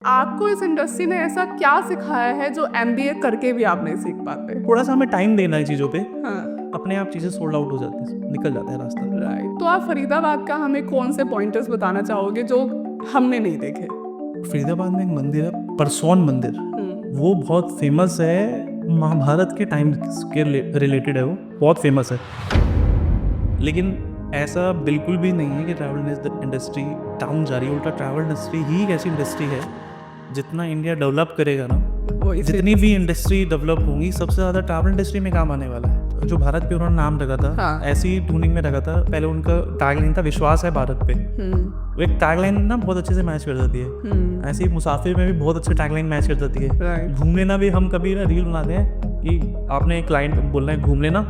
आपको इस इंडस्ट्री ने ऐसा क्या सिखाया है जो एमबीए करके भी आप नहीं सीख पाते? थोड़ा सा हमें टाइम देना है चीज़ों पे, हाँ, अपने आप चीज़ें सोल्ड आउट हो जाती है, निकल जाता है रास्ता। राइट। तो आप फरीदाबाद का हमें कौन से पॉइंटर्स बताना चाहोगे जो हमने नहीं देखे? फरीदाबाद में एक मंदिर है, परसौन मंदिर। वो बहुत फेमस है, महाभारत के टाइम के रिलेटेड है, वो बहुत फेमस है। लेकिन ऐसा बिल्कुल भी नहीं है कि ट्रैवल इंडस्ट्री डाउन जा रही है, उल्टा ट्रैवल इंडस्ट्री ही एक ऐसी इंडस्ट्री है, जितना इंडिया डेवलप करेगा ना, जितनी भी इंडस्ट्री डेवलप होंगी, सबसे ज़्यादा ट्रैवल इंडस्ट्री में काम आने वाला है। जो भारत पे उन्होंने नाम रखा था, हाँ। ऐसी ट्यूनिंग में रखा था। पहले उनका टैगलाइन था विश्वास है भारत पे। वो एक टैगलाइन ना बहुत अच्छे से मैच कर जाती है। ऐसे ही मुसाफिर में भी बहुत अच्छे टैगलाइन मैच कर जाती है। Right. घूम लेना भी, हम कभी ना रील बनाते हैं कि आपने एक क्लाइंट बोलना है घूम लेना,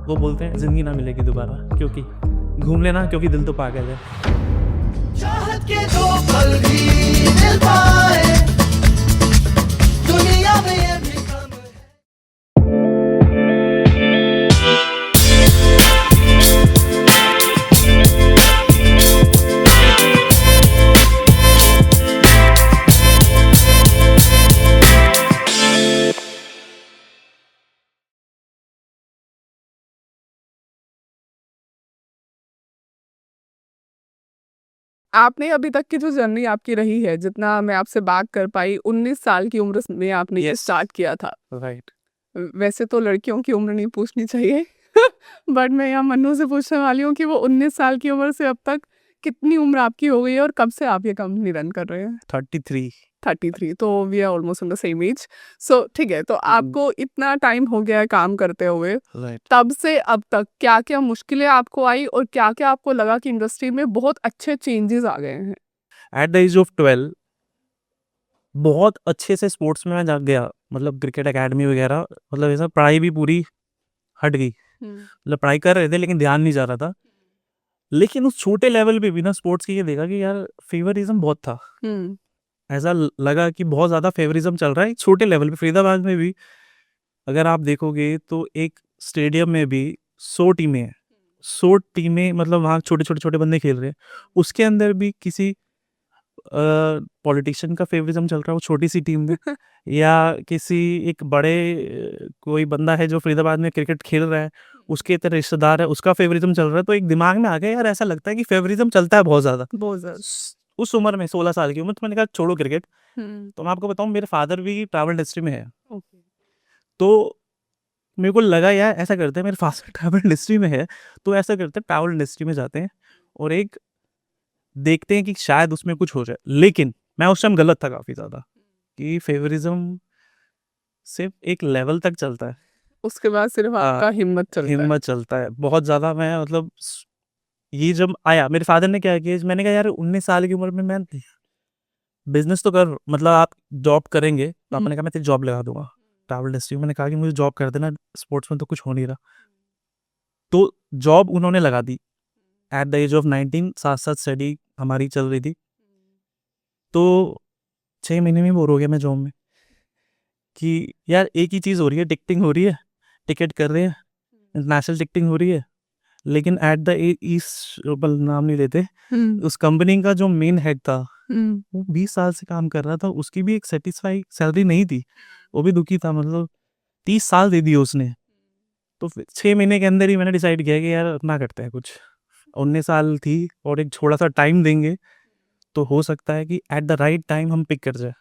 वो बोलते हैं जिंदगी ना मिलेगी दोबारा, क्योंकि घूम लेना, क्योंकि दिल तो पागल है। चाहत के दो पल भी मिल पाए दुनिया में ये भी कम है। आपने अभी तक की जो जर्नी आपकी रही है, जितना मैं आपसे बात कर पाई, 19 साल की उम्र में आपने ये Yes. स्टार्ट किया था। राइट। वैसे तो लड़कियों की उम्र नहीं पूछनी चाहिए बट मैं यहाँ मन्नू से पूछने वाली हूँ कि वो 19 साल की उम्र से अब तक कितनी उम्र आपकी हो गई है और कब से आप ये कंपनी रन कर रहे हैं? 33। 33, तो we are almost in the same age. So ठीक है, तो आपको इतना टाइम हो गया है काम करते हुए, राइट। तब से अब तक क्या क्या मुश्किलें आपको आई और क्या क्या आपको लगा कि इंडस्ट्री में बहुत अच्छे चेंजेस आ गए हैं? एट द एज ऑफ 12 बहुत अच्छे से स्पोर्ट्स में मैं जा गया, मतलब क्रिकेट एकेडमी वगैरह, मतलब ऐसा पढ़ाई भी पूरी हट गई। मतलब पढ़ाई कर रहे थे लेकिन ध्यान नहीं जा रहा था। लेकिन उस छोटे लेवल पे भी ना स्पोर्ट्स की ये देखा कि यार फेवरिज्म बहुत था। ऐसा लगा कि बहुत ज़्यादा फेवरिज्म चल रहा है छोटे लेवल पे। फरीदाबाद में भी अगर आप देखोगे तो एक स्टेडियम में भी 100 टीमें हैं। 100 टीमें, मतलब वहाँ छोटे छोटे छोटे बंदे खेल रहे हैं। उसके अंदर भी किसी पॉलिटिशियन का फेवरिज्म चल रहा है वो छोटी सी टीम में या किसी एक बड़े कोई बंदा है जो फरीदाबाद में क्रिकेट खेल रहा है, उसके इतने रिश्तेदार है, उसका फेवरिज्म चल रहा है। तो एक दिमाग में आ गया यार, ऐसा लगता है कि फेवरिज्म चलता है बहुत ज़्यादा। बहुत ज़्यादा। उस उम्र में 16 साल की उम्र, तो मैंने कहा छोड़ो क्रिकेट। हम्म, तो मैं आपको बताऊं, मेरे फादर भी ट्रैवल इंडस्ट्री में है। ओके। तो मेरे को लगा यार ऐसा करते हैं, मेरे फादर ट्रैवल इंडस्ट्री में है, तो ऐसा करते हैं ट्रैवल इंडस्ट्री में जाते हैं और एक देखते हैं कि शायद उसमें कुछ हो जाए। लेकिन मैं उस टाइम गलत था काफ़ी ज़्यादा, कि फेवरिज्म सिर्फ एक लेवल तक चलता है। उसके बाद सिर्फ आपका हिम्मत चलता है। हिम्मत चलता है बहुत ज़्यादा। मैं मतलब ये जब आया, मेरे फादर ने क्या किया, मैंने कहा यार 19 साल की उम्र में मैं बिजनेस तो कर, मतलब आप जॉब करेंगे, तो आपने कहा मैं तेरी जॉब लगा दूंगा ट्रैवल इंडस्ट्री में। मैंने कहा कि मुझे जॉब कर देना, स्पोर्ट्स में तो कुछ हो नहीं रहा। तो जॉब उन्होंने लगा दी एट द एज ऑफ 19। साथ साथ स्टडी हमारी चल रही थी। तो 6 महीने में बोर हो गया मैं जॉब में, कि यार एक ही चीज़ हो रही है, टिकटिंग हो रही है, टिकट कर रहे हैं, इंटरनेशनल टिकटिंग हो रही है। लेकिन एट द ईस्ट, नाम नहीं लेते, उस कंपनी का जो मेन हेड था, वो 20 साल से काम कर रहा था, उसकी भी एक सेटिस्फाई सैलरी नहीं थी, वो भी दुखी था। मतलब 30 साल दे दिए उसने। तो 6 महीने के अंदर ही मैंने डिसाइड किया कि यार अपना करते हैं कुछ। 19 साल थी और एक थोड़ा सा टाइम देंगे तो हो सकता है कि एट द राइट टाइम हम पिक कर जाए।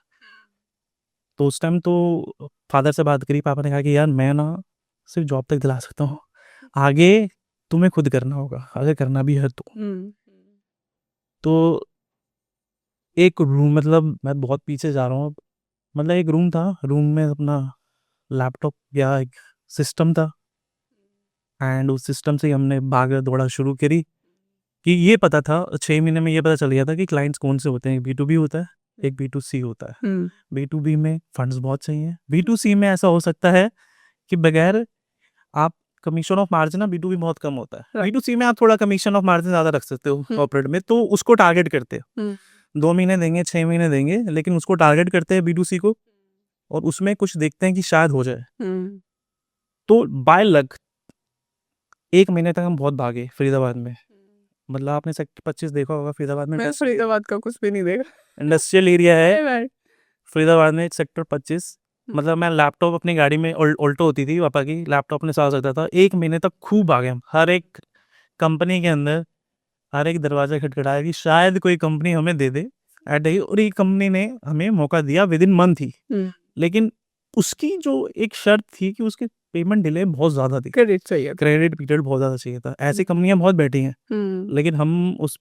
तो उस टाइम तो फादर से बात करी, पापा ने कहा कि यार मैं ना सिर्फ जॉब तक दिला सकता हूँ, आगे तुम्हें खुद करना होगा अगर करना भी है तो। तो एक रूम, मतलब मैं बहुत पीछे जा रहा हूँ, मतलब एक रूम था, रूम में अपना लैपटॉप या एक सिस्टम था, एंड उस सिस्टम से ही हमने भाग दौड़ा शुरू करी। कि ये पता था 6 महीने में, ये पता चल गया था कि क्लाइंट्स कौन से होते हैं। B2B होता है, एक B2C होता है। B2B में फंड्स बहुत चाहिए, B2C में ऐसा हो सकता है कि बगैर आप कमीशन ऑफ मार्जिन ना, B2B बहुत कम होता है। B2C में आप थोड़ा कमीशन ऑफ मार्जिन ज़्यादा रख सकते हो कॉर्पोरेट में, तो उसको टारगेट करते हैं। 2 महीने देंगे, 6 महीने देंगे, लेकिन उसको टारगेट करते हैं B2C को, और उसमें कुछ देखते हैं कि शायद हो जाए। तो बाय लक 1 महीने तक हम बहुत भागे फरीदाबाद में, मतलब आपने सेक्टर 25 देखा होगा फरीदाबाद में, मैं फरीदाबाद का कुछ भी नहीं देखा। इंडस्ट्रियल एरिया है मैं- फरीदाबाद में, सेक्टर 25। मतलब मैं लैपटॉप अपनी गाड़ी में ऑल्टो होती थी पापा की, लैपटॉप अपने साथ रखता था, 1 महीने तक खूब भागे हम हर एक कंपनी के अंदर, हर एक दरवाजा खटखटाया कि शायद कोई कंपनी हमें दे दे एट ही, और एक कंपनी ने हमें मौका दिया विद इन मंथ ही, हम्म, लेकिन उसकी जो एक शर्त थी कि उसके पेमेंट डिले बहुत ज़्यादा थी, क्रेडिट चाहिए था। क्रेडिट पीरियड बहुत ज़्यादा चाहिए था। ऐसी कंपनियां बहुत बैठी हैं, लेकिन हम उस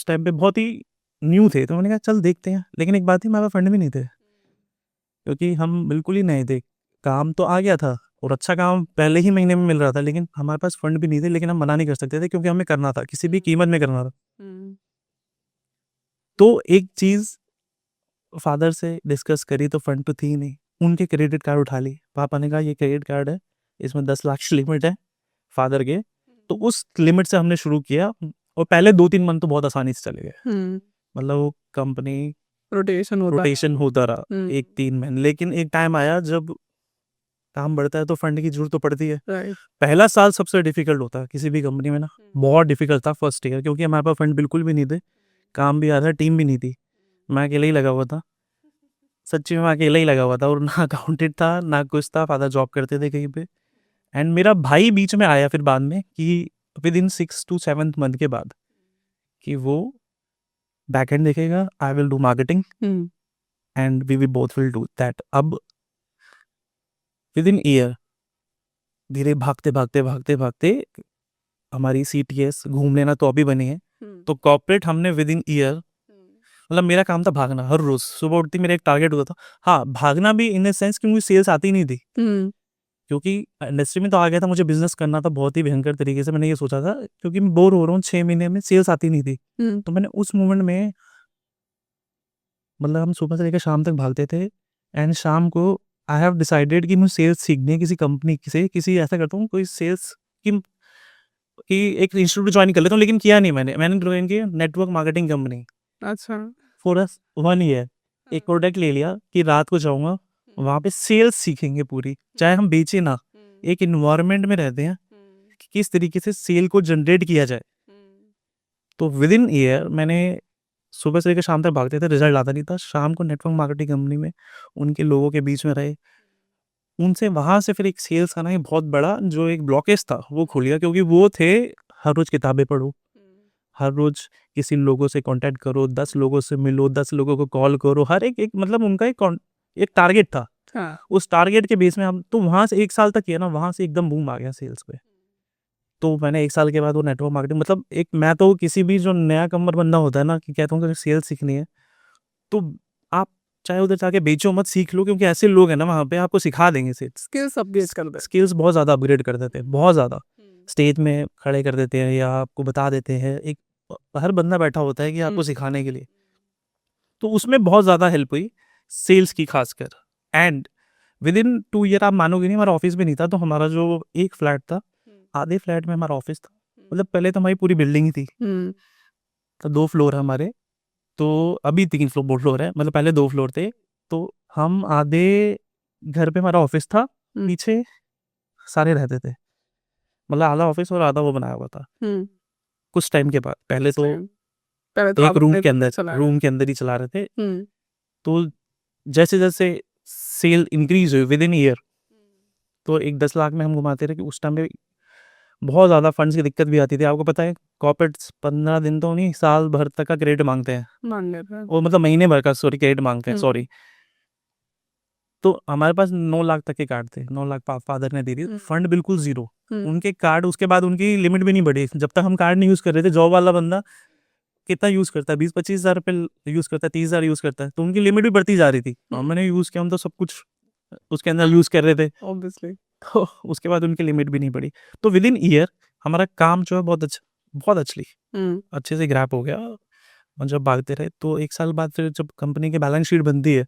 टाइम पे बहुत ही न्यू थे, तो मैंने कहा चल देखते हैं। लेकिन एक बात थी, हमारे पास फंड भी नहीं थे, क्योंकि हम बिल्कुल ही नए थे। काम तो आ गया था और अच्छा काम पहले ही महीने में मिल रहा था, लेकिन हमारे पास फंड भी नहीं थे, लेकिन हम मना नहीं कर सकते थे क्योंकि हमें करना था, किसी भी कीमत में करना था। तो एक चीज़ फादर से डिस्कस करी तो फंड तो थी ही नहीं, उनके क्रेडिट कार्ड उठा ली। पापा ने कहा ये क्रेडिट कार्ड है, इसमें 10 लाख की लिमिट है फादर के, तो उस लिमिट से हमने शुरू किया, और पहले 2-3 मंथ तो बहुत आसानी से चले गए। मतलब वो कंपनी रोटेशन होता रहा 1-3 महीने, लेकिन एक टाइम आया जब काम बढ़ता है तो फंड की जरूरत तो पड़ती है। पहला साल सबसे डिफिकल्ट होता है किसी भी कंपनी में ना, बहुत डिफिकल्ट था फर्स्ट ईयर, क्योंकि हमारे पास फंड बिल्कुल भी नहीं थे, काम भी आया था, टीम भी नहीं थी, मैं अकेले ही लगा हुआ था, सच्ची में मैं अकेला ही लगा हुआ था, और ना अकाउंटेंट था ना कुछ था, फादर जॉब करते थे कहीं पे। एंड मेरा भाई बीच में आया फिर बाद में कि विद इन 6 to 7 मंथ के बाद कि वो बैक एंड देखेगा, I will do marketing and we both will do that. अब विद इन ईयर धीरे भागते भागते भागते भागते हमारी CTS घूम लेना तो अभी बनी है, तो कॉर्पोरेट हमने विद इन ईयर, मतलब मेरा काम था भागना, हर रोज सुबह उठती मेरा एक टारगेट होता था। हाँ, भागना भी इन ए सेंस कि मुझे सेल्स आती नहीं थी, क्योंकि इंडस्ट्री में तो आ गया था, मुझे बिजनेस करना था बहुत ही भयंकर तरीके से। मैंने ये सोचा था क्योंकि मैं बोर हो रहा हूँ, 6 महीने में सेल्स आती नहीं थी, तो मैंने उस मोमेंट में, मतलब हम सुबह से लेकर शाम तक भागते थे, एंड शाम को आई हैव डिसाइडेड कि मुझे सेल्स सीखनी है किसी कंपनी से, किसी ऐसा करता हूँ कोई सेल्स की एक इंस्टीट्यूट ज्वाइन कर लेता हूँ, लेकिन किया नहीं मैंने ज्वाइन किया नेटवर्क मार्केटिंग कंपनी अच्छा फॉर 1 ईयर। एक प्रोडक्ट ले लिया कि रात को जाऊंगा वहाँ पे सेल्स सीखेंगे पूरी, चाहे हम बेचे ना, एक इन्वायरमेंट में रहते हैं कि किस तरीके से सेल को जनरेट किया जाए। तो विद इन ईयर मैंने सुबह से लेकर शाम तक भागते थे, रिजल्ट आता नहीं था, शाम को नेटवर्क मार्केटिंग कंपनी में उनके लोगों के बीच में रहे, उनसे वहाँ से फिर एक सेल्स का ना एक बहुत बड़ा जो एक ब्लॉकेज था वो खुल गया, क्योंकि वो थे हर रोज किताबें पढ़ो, हर रोज किसी लोगों से कांटेक्ट करो, 10 लोगों से मिलो, 10 लोगों को कॉल करो, हर एक मतलब उनका एक टारगेट था। उस टारगेट के बेस में हम तो वहाँ से 1 साल तक किया ना, वहाँ से एकदम बूम आ गया सेल्स पे। तो मैंने 1 साल के बाद वो नेटवर्क मार्केटिंग, मतलब एक मैं तो किसी भी जो नया कमर बंदा होता है ना कि कहता हूँ कि सेल्स सीखनी है तो आप चाहे उधर जाके बेचो मत, सीख लो, क्योंकि ऐसे लोग हैं ना वहाँ पे आपको सिखा देंगे सेल्स। स्किल्स अपग्रेड कर दे। स्किल्स बहुत ज़्यादा अपग्रेड कर देते हैं, बहुत ज़्यादा स्टेज में खड़े कर देते हैं या आपको बता देते हैं, एक हर बंदा बैठा होता है कि आपको सिखाने के लिए। तो उसमें बहुत ज़्यादा हेल्प हुई सेल्स की खासकर। एंड विद इन 2 ईयर आप मानोगे नहीं, हमारा ऑफिस भी नहीं था, तो हमारा जो एक फ्लैट था, आधे फ्लैट में हमारा ऑफिस था, मतलब पहले तो हमारी पूरी बिल्डिंग ही थी, तो 2 फ्लोर है हमारे, तो अभी 3 फ्लोर है, मतलब पहले 2 फ्लोर थे, तो हम आधे घर पे हमारा ऑफिस था, पीछे सारे रहते थे, मतलब आधा ऑफिस और आधा वो बनाया हुआ था। कुछ टाइम के बाद पहले तो एक रूम के अंदर ही चला रहे थे, तो जैसे जैसे सेल इंक्रीज हुई विद इन ईयर, तो एक 10 लाख में हम घुमाते रहे कि उस टाइम पे बहुत ज़्यादा फंड्स की दिक्कत भी आती थी। आपको पता है कॉर्पोरेट्स 15 दिन तो नहीं, साल भर तक का क्रेडिट मांगते हैं, वो मतलब महीने भर का क्रेडिट मांगते हैं, तो हमारे पास 9 लाख तक के कार्ड थे, 9 लाख फादर ने दे दी, फंड बिल्कुल जीरो, उनके कार्ड, उसके बाद उनकी लिमिट भी नहीं बढ़ी, जब तक हम कार्ड नहीं यूज़ कर रहे थे। जॉब वाला बंदा कितना यूज़ करता है, 20-25 हज़ार रुपये यूज़ करता है, 30 हज़ार यूज़ करता है, तो उनकी लिमिट भी बढ़ती जा रही थी। मैंने यूज़ किया, हम तो सब कुछ उसके अंदर यूज़ कर रहे थे, ऑब्वियसली, तो उसके बाद उनकी लिमिट भी नहीं बढ़ी। तो विद इन ईयर हमारा काम जो है बहुत अच्छे से ग्रैप हो गया, और जब भागते रहे तो 1 साल बाद फिर जब कंपनी की बैलेंस शीट बनती है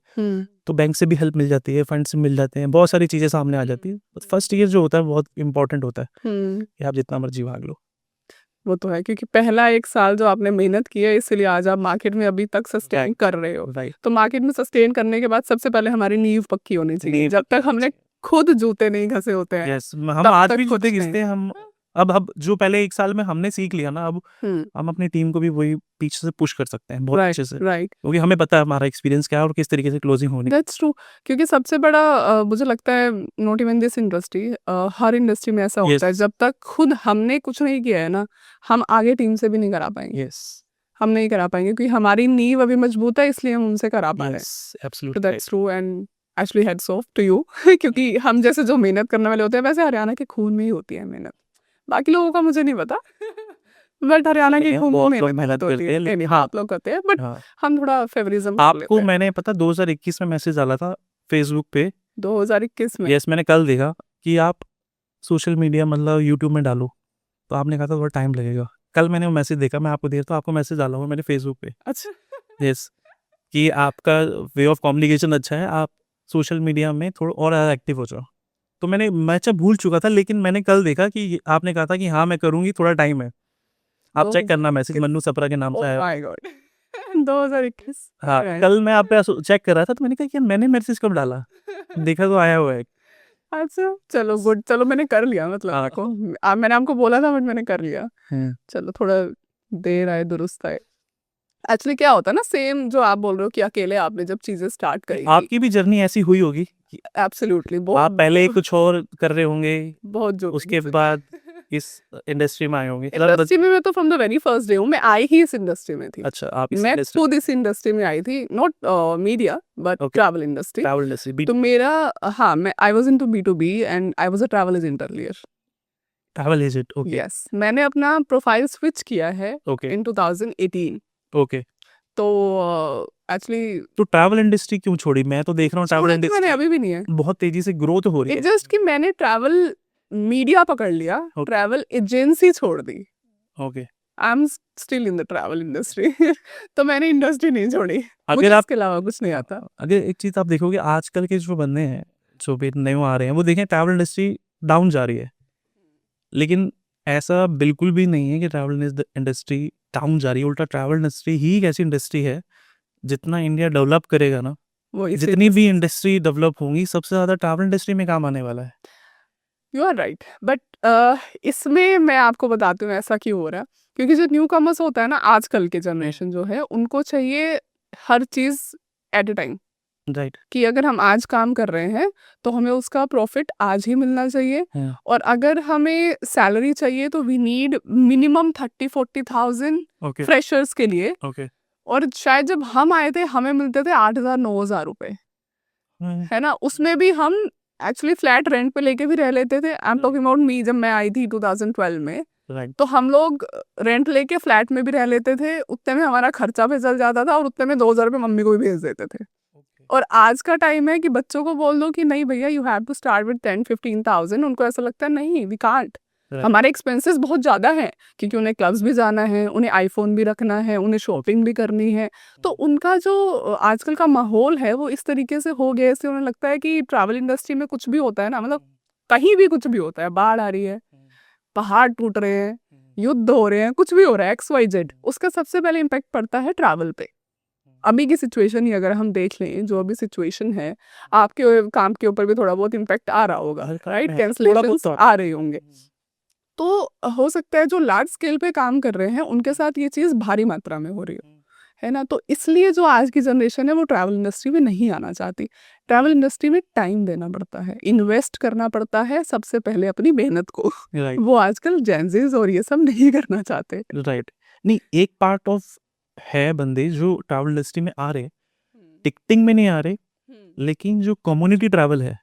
तो बैंक से भी हेल्प मिल जाती है, फंड से मिल जाते हैं, बहुत सारी चीज़ें सामने आ जाती है। फर्स्ट ईयर जो होता है बहुत इंपॉर्टेंट होता है कि आप जितना मर्जी भाग लो। वो तो है, क्योंकि पहला 1 साल जो आपने मेहनत की है, इसलिए आज आप मार्केट में अभी तक सस्टेन कर रहे हो। तो मार्केट में सस्टेन करने के बाद सबसे पहले हमारी नींव पक्की होनी चाहिए। जब तक हमने खुद जूते नहीं घसे होते हैं, हम आज भी जूते घिसते हैं, हम अब जो पहले 1 साल में हमने सीख लिया ना, अब हम अपनी टीम को भी वही पीछे से पुश कर सकते हैं बहुत अच्छे से, राइट क्योंकि हमें पता है हमारा एक्सपीरियंस क्या है और किस तरीके से क्लोजिंग होनी है। That's true. क्योंकि सबसे बड़ा मुझे लगता है not even this industry, her industry में ऐसा होता है, Yes. जब तक खुद हमने कुछ नहीं किया है ना, हम आगे टीम से भी नहीं करा पाएंगे, यस हम नहीं करा पाएंगे, क्योंकि हमारी नींव अभी मजबूत है, इसलिए हम उनसे करा पा रहे हैं। यस तो absolutely that's true and actually heads off to you क्योंकि हम जैसे जो मेहनत करने वाले होते हैं, वैसे हरियाणा के खून में ही होती है मेहनत, बाकी लोगों का मुझे नहीं पता बट हरियाणा के खून बहुत में लोग मेहनत होती करते है। हैं, नहीं, लेकिन नहीं, हाँ आप लोग करते हैं, बट हाँ हम थोड़ा फेवरिज्म आपको मैंने पता 2021 में मैसेज डाला था फेसबुक पे, 2021 में। यस मैंने कल देखा कि आप सोशल मीडिया मतलब यूट्यूब में डालो, तो आपने कहा था थोड़ा टाइम लगेगा। कल मैंने वो मैसेज देखा, मैं आपको दिया तो आपको मैसेज डाला हुआ मैंने फेसबुक पे, अच्छा यस कि आपका वे ऑफ कम्युनिकेशन अच्छा है, आप सोशल मीडिया में थोड़ा और ज़्यादा एक्टिव हो जाओ। तो मैं अच्छा भूल चुका था, लेकिन मैंने कल देखा कि आपने कहा था कि हाँ मैं करूँगी, थोड़ा टाइम है। आप ओह, चेक करना, मैसेज मन्नू सपरा के नाम से आया। माय गॉड 2021 हाँ Right. कल मैं आप पे चेक कर रहा था, तो मैंने कहा कि यार मैंने मैसेज कब डाला, देखा तो आया हुआ है। अच्छा चलो गुड, चलो मैंने कर लिया, मतलब हाँ। देखो मैंने आपको बोला था बट मैंने कर लिया, चलो थोड़ा देर आए दुरुस्त आए। एक्चुअली क्या होता है ना, सेम जो आप बोल रहे हो कि अकेले आपने जब चीजें स्टार्ट करी थी, आपकी भी जर्नी ऐसी हुई होगी कि एब्सोल्युटली आप बहुत पहले कुछ और कर रहे होंगे, बहुत जो उसके बाद इस इंडस्ट्री में आए होंगे। इंडस्ट्री में मैं तो from the very first day हूँ, मैं आई ही इस इंडस्ट्री में थी। अच्छा आप इस मैं इंडस्ट्री खुद इस इंडस्ट्री में आई थी, not media but Okay. Travel industry. Travel industry तो मेरा हाँ, मैं I was into B2B and I was a travel agent earlier. Travel agent okay yes, मैंने अपना प्रोफाइल स्विच किया है ओके इन 2018। ओके। तो एक्चुअली तो ट्रैवल इंडस्ट्री क्यों छोड़ी? मैं तो देख रहा हूँ ट्रैवल मैंने इंडस्ट्री अभी भी नहीं है, बहुत तेजी से ग्रोथ हो रही इट है। जस्ट कि मैंने ट्रैवल मीडिया पकड़ लिया, Okay. ट्रैवल एजेंसी छोड़ दी। Okay I am still in the travel industry तो मैंने इंडस्ट्री नहीं छोड़ी, मुझे अगर आप इसके अलावा कुछ नहीं आता। अगर एक चीज आप देखोगे, आजकल के जो बंदे हैं जो भी नए आ रहे हैं, वो देखें ट्रैवल इंडस्ट्री डाउन जा रही है, लेकिन ऐसा बिल्कुल भी नहीं है कि ट्रैवल इंडस्ट्री डाउन जा रही है। उल्टा ट्रैवल इंडस्ट्री ही एक ऐसी इंडस्ट्री है, जितना इंडिया डेवलप करेगा ना, वो जितनी भी इंडस्ट्री डेवलप होंगी, सबसे ज्यादा ट्रैवल इंडस्ट्री में काम आने वाला है। यू आर राइट, बट इसमें मैं आपको बताती हूँ ऐसा क्यों हो रहा है, क्योंकि जो न्यू कमर्स होता है ना, आजकल के जनरेशन जो है, उनको चाहिए हर चीज एट ए टाइम, राइट कि अगर हम आज काम कर रहे हैं तो हमें उसका प्रॉफिट आज ही मिलना चाहिए, और अगर हमें सैलरी चाहिए तो we need minimum 30-40,000 okay freshers के लिए। ओके और शायद जब हम आए थे हमें मिलते थे 8,000-9,000 रुपए, है ना, उसमें भी हम एक्चुअली फ्लैट रेंट पे लेके भी रह लेते थे। I am talking about me, जब मैं आई थी 2012 में, राइट तो हम लोग रेंट लेके फ्लैट में भी रह लेते थे, उतने में हमारा खर्चा भी चल जाता था, और उतने में 2,000 रुपये मम्मी को भी भेज देते थे। और आज का टाइम है कि बच्चों को बोल दो कि नहीं भैया, you have to start with 10-15,000, उनको ऐसा लगता है नहीं वी कांट, Right. हमारे एक्सपेंसेस बहुत ज़्यादा हैं, क्योंकि उन्हें क्लब्स भी जाना है, उन्हें आईफोन भी रखना है, उन्हें शॉपिंग भी करनी है। तो उनका जो आजकल का माहौल है वो इस तरीके से हो गया, इससे उन्हें लगता है कि ट्रैवल इंडस्ट्री में कुछ भी होता है ना, मतलब कहीं भी कुछ भी होता है, बाढ़ आ रही है, पहाड़ टूट रहे हैं, युद्ध हो रहे हैं, कुछ भी हो रहा है XYZ, उसका सबसे पहले इम्पैक्ट पड़ता है ट्रैवल पे। अभी की सिचुएशन ही अगर हम देख लें, जो अभी सिचुएशन है, आपके काम के ऊपर भी थोड़ा बहुत इम्पैक्ट आ रहा होगा, राइट, कैंसलेशंस आ रहे होंगे। तो हो सकता है जो लार्ज स्केल पे काम कर रहे हैं उनके साथ ये चीज़ भारी मात्रा में हो रही है ना, तो इसलिए जो आज की जनरेशन है वो ट्रैवल इंडस्ट्री में नहीं आना चाहती। ट्रैवल इंडस्ट्री में टाइम देना पड़ता है, इन्वेस्ट करना पड़ता है सबसे पहले अपनी मेहनत को, राइट वो आजकल जेंजीज और ये सब नहीं करना चाहते। राइट। नहीं, एक पार्ट ऑफ है बंदे जो ट्रैवल इंडस्ट्री में आ रहे, टिकटिंग में नहीं आ रहे, लेकिन जो कम्युनिटी ट्रैवल है,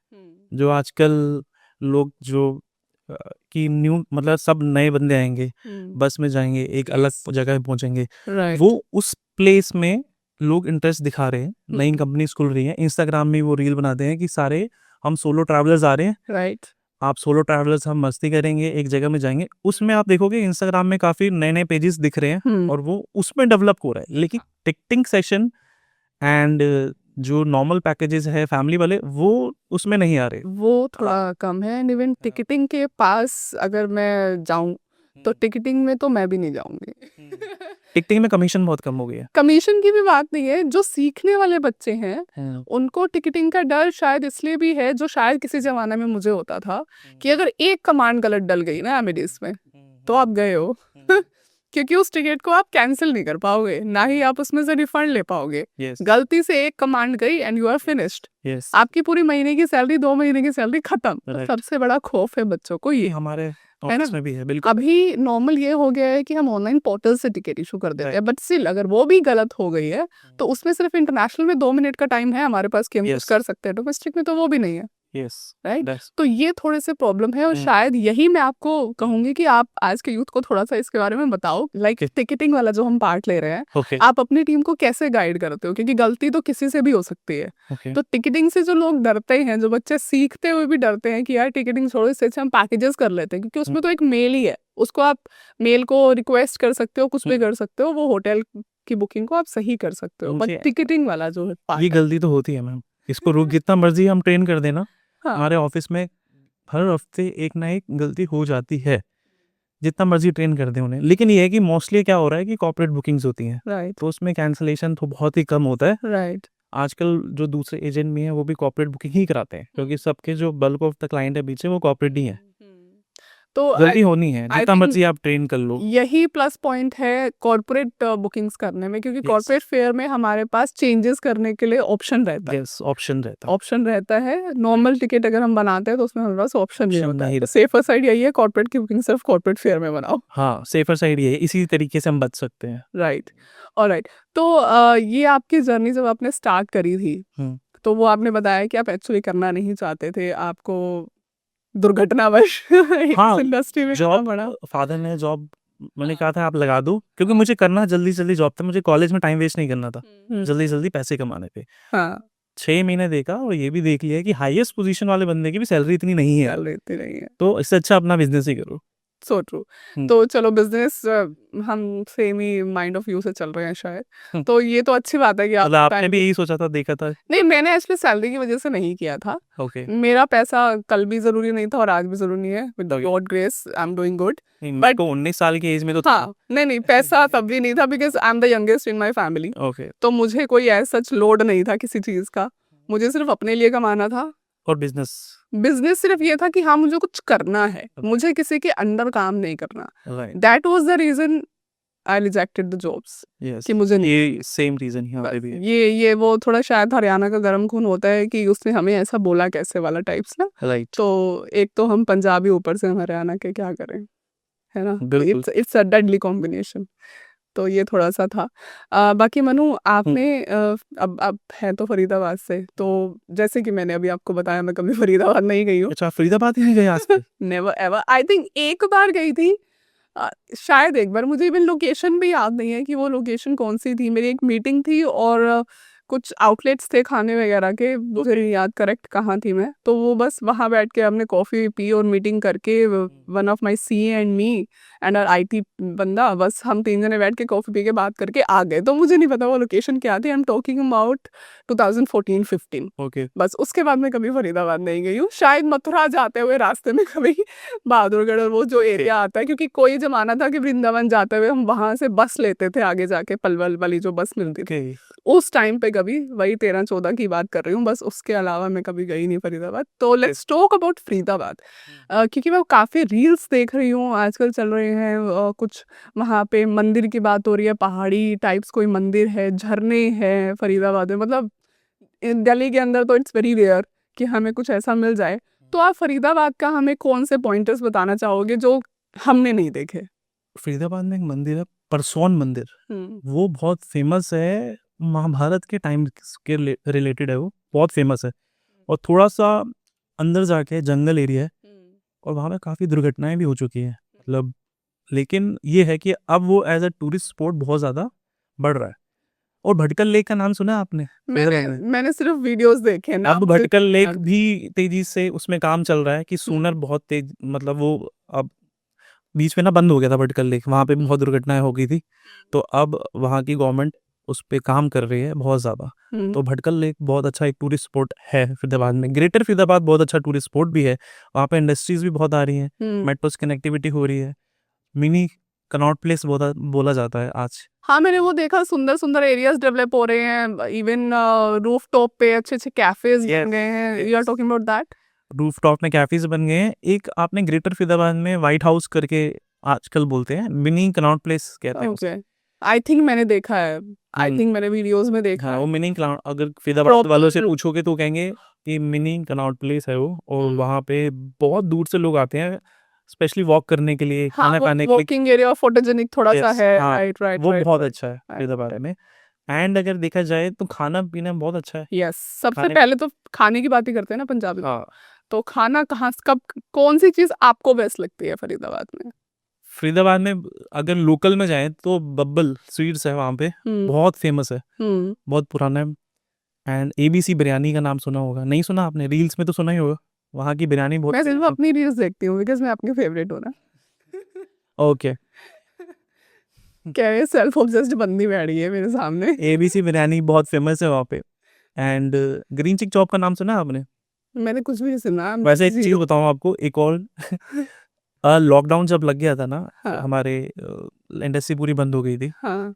जो आजकल लोग जो कि न्यू मतलब सब नए बंदे आएंगे, बस में जाएंगे, एक अलग जगह पहुंचेंगे, राइट, वो उस प्लेस में लोग इंटरेस्ट दिखा रहे हैं। नई कंपनीज खुल रही हैं, इंस्टाग्राम में वो रील बनाते हैं कि सारे हम सोलो ट्रैवलर्स आ रहे हैं, राइट, आप सोलो ट्रैवलर्स, हम मस्ती करेंगे, एक जगह में जाएंगे। उसमें आप देखोगे इंस्टाग्राम में काफी नए नए पेजेस दिख रहे हैं और वो उसमें डेवलप हो रहा है, लेकिन टिकटिंग सेशन एंड जो नॉर्मल पैकेजेस है फैमिली वाले, वो उसमें नहीं आ रहे। वो थोड़ा कम है। एंड इवन टिकटिंग के पास अगर मैं जाऊं तो टिकटिंग में तो मैं भी नहीं जाऊंगी टिकटिंग में कमीशन बहुत कम हो गया कमीशन की भी बात नहीं है, जो सीखने वाले बच्चे हैं है उनको टिकटिंग का डर शायद इसलिए भी है, जो शायद किसी जमाने में मुझे होता था कि अगर एक कमांड गलत डल गई ना एमिडीज में तो आप गए हो क्योंकि उस टिकट को आप कैंसिल नहीं कर पाओगे, ना ही आप उसमें से रिफंड ले पाओगे। यस गलती से एक कमांड गई and you are finished, yes आपकी पूरी महीने की सैलरी 2 महीने की सैलरी खत्म। तो Right. सबसे बड़ा खौफ है बच्चों को ये ये। हमारे है ऑफिस ना? में भी है बिल्कुल अभी नॉर्मल ये हो गया है कि हम ऑनलाइन पोर्टल से टिकट इशू कर देते हैं, बट स्टिल अगर वो भी गलत हो गई है तो उसमें सिर्फ इंटरनेशनल में 2 मिनट का टाइम है हमारे पास कि हम कुछ Yes. कर सकते हैं, डोमेस्टिक में तो वो भी नहीं है, यस राइट? दैट्स तो ये थोड़े से प्रॉब्लम है और शायद यही मैं आपको कहूंगी कि आप आज के यूथ को थोड़ा सा इसके बारे में बताओ, लाइक टिकटिंग वाला जो हम पार्ट ले रहे हैं, ओके आप अपनी टीम को कैसे गाइड करते हो, क्योंकि गलती तो किसी से भी हो सकती है। ओके तो टिकटिंग से जो लोग डरते हैं, जो बच्चे सीखते हुए भी डरते हैं कि यार टिकटिंग छोड़ो, इससे अच्छा हम पैकेजेस कर लेते हैं, क्योंकि उसमें तो एक मेल ही है, उसको आप मेल को रिक्वेस्ट कर सकते हो, कुछ भी कर सकते हो, वो होटल की बुकिंग को आप सही कर सकते हो, बट मुझे- टिकटिंग वाला जो ये पार्ट गलती तो होती है मैम इसको रोक जितना मर्जी हम ट्रेन कर देना हाँ हमारे ऑफिस में हर हफ्ते एक ना एक गलती हो जाती है जितना मर्जी ट्रेन कर दें उन्हें लेकिन ये है कि मोस्टली क्या हो रहा है कि कॉर्पोरेट बुकिंग्स होती हैं राइट तो उसमें कैंसलेशन तो बहुत ही कम होता है राइट आजकल जो दूसरे एजेंट भी हैं वो भी कॉर्पोरेट बुकिंग ही कराते हैं क्योंकि सबके जो बल्क ऑफ द क्लाइंट है पीछे वो कॉर्पोरेट ही है तो गलती होनी है I जितना think मर्जी आप ट्रेन कर लो यही प्लस पॉइंट है कॉर्पोरेट बुकिंग्स करने में, क्योंकि Yes. कॉर्पोरेट फेयर में हमारे पास चेंजेस करने के लिए ऑप्शन रहता है, यस ऑप्शन रहता है ऑप्शन रहता है। नॉर्मल टिकट अगर हम बनाते हैं तो उसमें हमारे पास ऑप्शन नहीं Option होता है, नहीं तो सेफर साइड यही है, कॉर्पोरेट की बुकिंग सिर्फ कॉर्पोरेट फेयर में बनाओ। हाँ सेफर साइड ये है इसी तरीके से हम बच सकते हैं राइट, ऑलराइट। तो ये आपकी जर्नी जब आपने स्टार्ट करी थी हम्म। तो वो आपने बताया कि आप एक्चुअली करना नहीं चाहते थे, आपको दुर्घटनावश हाँ, इंडस्ट्री में जॉब करना पड़ा। फादर ने जॉब मैंने कहा था आप लगा दो क्योंकि मुझे करना जल्दी जल्दी जॉब था मुझे कॉलेज में टाइम वेस्ट नहीं करना था जल्दी जल्दी पैसे कमाने थे हाँ 6 महीने देखा और ये भी देख लिया कि हाईएस्ट पोजीशन वाले बंदे की भी सैलरी इतनी नहीं है चल रहती नहीं है, तो इससे अच्छा अपना बिजनेस ही करो सो ट्रू। हम्म। तो चलो बिजनेस हम same he mind of view से चल रहे हैं शायद, हम्म। तो ये तो अच्छी बात है कि आप मतलब आपने time- भी यही सोचा था देखा था नहीं, मैंने एक्चुअली सैलरी की वजह से नहीं किया था। ओके मेरा पैसा कल भी जरूरी नहीं था और आज भी जरूरी नहीं है, with Okay. God grace I am doing good. But 19 साल की एज में तो था हाँ नहीं पैसा तब भी नहीं था, because I am the youngest in my family, okay तो मुझे कोई ऐसा सच लोड नहीं था किसी चीज का, मुझे सिर्फ अपने लिए कमाना था। और बिजनेस बिजनेस सिर्फ ये था कि हाँ मुझे कुछ करना है, मुझे किसी के अंडर काम नहीं करना। Right that was the reason I rejected the jobs, yes कि मुझे नहीं। ये सेम रीजन यहाँ पे भी है ये वो थोड़ा शायद हरियाणा का गर्म खून होता है कि उसने हमें ऐसा बोला कैसे वाला टाइप्स ना। राइट तो एक तो हम पंजाबी, ऊपर से हम हरियाणा के, क्या करें, है ना? बिल्कुल। It's a deadly combination. तो ये थोड़ा सा था। बाकी मनु आपने अब है तो फरीदाबाद से, तो जैसे कि मैंने अभी आपको बताया मैं कभी फरीदाबाद नहीं गई हूँ, अच्छा फरीदाबाद ही गए आज तक नेवर एवर। आई थिंक एक बार गई थी, शायद एक बार, मुझे इवन लोकेशन भी याद नहीं है कि वो लोकेशन कौन सी थी। मेरी एक मीटिंग थी और कुछ आउटलेट्स थे खाने वगैरह के, मुझे नहीं याद करेक्ट कहाँ थी मैं, तो वो बस वहाँ बैठ के हमने कॉफ़ी पी और मीटिंग करके, one of my C and me and our IT बंदा, बस हम 3 जने बैठ के कॉफ़ी पी के बात करके आ गए। तो मुझे नहीं पता वो लोकेशन क्या थी। I am talking about 2014-15। Okay बस उसके बाद मैं कभी फरीदाबाद नहीं गई हूँ। शायद मथुरा जाते हुए रास्ते में कभी बहादुरगढ़ और वो जो एरिया आता है, क्योंकि कोई जमाना था कि वृंदावन जाते हुए हम वहाँ से बस लेते थे आगे जाके, पलवल वाली जो बस मिलती थी ओके उस टाइम पे, कभी वही 13-14 की बात कर रही हूँ, बस उसके अलावा मैं कभी गई नहीं फरीदाबाद। तो लेट्स टॉक अबाउट फरीदाबाद, क्योंकि मैं काफ़ी रील्स देख रही हूँ आजकल चल रहे हैं, कुछ वहाँ पे मंदिर की बात हो रही है, पहाड़ी टाइप्स कोई मंदिर है, झरने हैं फरीदाबाद में, मतलब दिल्ली के अंदर तो इट्स वेरी रेयर कि हमें कुछ ऐसा मिल जाए। तो आप फरीदाबाद का हमें कौन से पॉइंटर्स बताना चाहोगे जो हमने नहीं देखे? फरीदाबाद में एक मंदिर है परसौन मंदिर वो बहुत फेमस है, महाभारत के टाइम के रिलेटेड है, वो बहुत फेमस है और थोड़ा सा अंदर जाके जंगल एरिया है और वहाँ पे काफ़ी दुर्घटनाएं भी हो चुकी हैं, मतलब लेकिन ये है कि अब वो एज अ टूरिस्ट स्पॉट बहुत ज़्यादा बढ़ रहा है। और भटकल लेक का नाम सुना है आपने? मैंने सिर्फ वीडियोस देखे हैं, अब नाम से- भटकल लेक भी तेजी से उसमें काम चल रहा है कि सूनर बहुत तेज, मतलब वो अब बीच में ना बंद हो गया था भटकल लेक, वहाँ पे बहुत दुर्घटनाएं हो गई थी, तो अब वहाँ की गवर्नमेंट उस पे काम कर रही है बहुत ज़्यादा। तो भटकल लेक बहुत अच्छा एक टूरिस्ट स्पॉट है फरीदाबाद में। ग्रेटर फरीदाबाद बहुत अच्छा टूरिस्ट स्पॉट भी है, वहाँ पे इंडस्ट्रीज भी बहुत आ रही हैं, मेट्रो से कनेक्टिविटी हो रही है, मिनी कनॉट प्लेस बोला जाता है आज। हाँ, मैंने वो देखा, सुंदर-सुंदर एरियाज़ डेवलप हो रहे हैं, इवन रूफटॉप पे अच्छे-अच्छे कैफ़ेज़ Yes, बन गए हैं। yes. You are talking about that? Rooftop में कैफ़ेज़ बन गए हैं। एक आपने ग्रेटर फरीदाबाद में व्हाइट हाउस करके आजकल बोलते हैं, मिनी कनॉट प्लेस कहते हैं उसे। ओके। आई थिंक मैंने देखा है। आई हुँ। थिंक मैंने वीडियोज़ में देखा हाँ, है। वो मिनी कनॉट अगर फरीदाबाद वालों से प्रॉपर पूछोगे तो कहेंगे कि मिनी कनॉट प्लेस है वो, और वहाँ पे बहुत दूर से लोग आते हैं स्पेशली वॉक करने के लिए, हाँ, खाना वो खाने के लिए। वॉकिंग एरिया फोटोजेनिक थोड़ा-सा यस, है। हाँ, राइट, राइट, वो राइट, बहुत राइट, अच्छा है राइट, फरीदाबाद राइट। में। एंड अगर देखा जाए तो खाना-पीना बहुत अच्छा है। यस, सबसे खाने पहले तो खाने की बात ही करते हैं ना पंजाबी लोग। हाँ, तो खाना कहाँ स कब कौन-सी चीज़ आपको बेस्ट लगती है फरीदाबाद में? फरीदाबाद में अगर लोकल में जाएँ तो बब्बल स्वीट्स है वहाँ पे, हुँ, बहुत फ़ेमस है, हुँ। बहुत पुराना है। एंड एबीसी बिरयानी का नाम सुना होगा, नहीं सुना आपने? रील्स में तो सुना ही होगा, वहाँ की बिरयानी बहुत मैं सिर्फ़ फ़ेमस है। अपनी रील्स देखती हूँ बिकॉज़ मैं आपकी फ़ेवरेट हूँ ना। ओके। क्या ये सेल्फ ऑब्सेस्ड बंदी बैठी है मेरे सामने। एबीसी बिरयानी बहुत फ़ेमस है वहाँ पे। एंड ग्रीन चिक चॉप का नाम सुना है आपने? मैंने कुछ भी नहीं सुना। वैसे एक चीज़ ज़ीरो। बताऊँ आपको, एक और लॉकडाउन जब लग गया था ना, हाँ, हमारे इंडस्ट्री पूरी बंद हो गई थी, हाँ।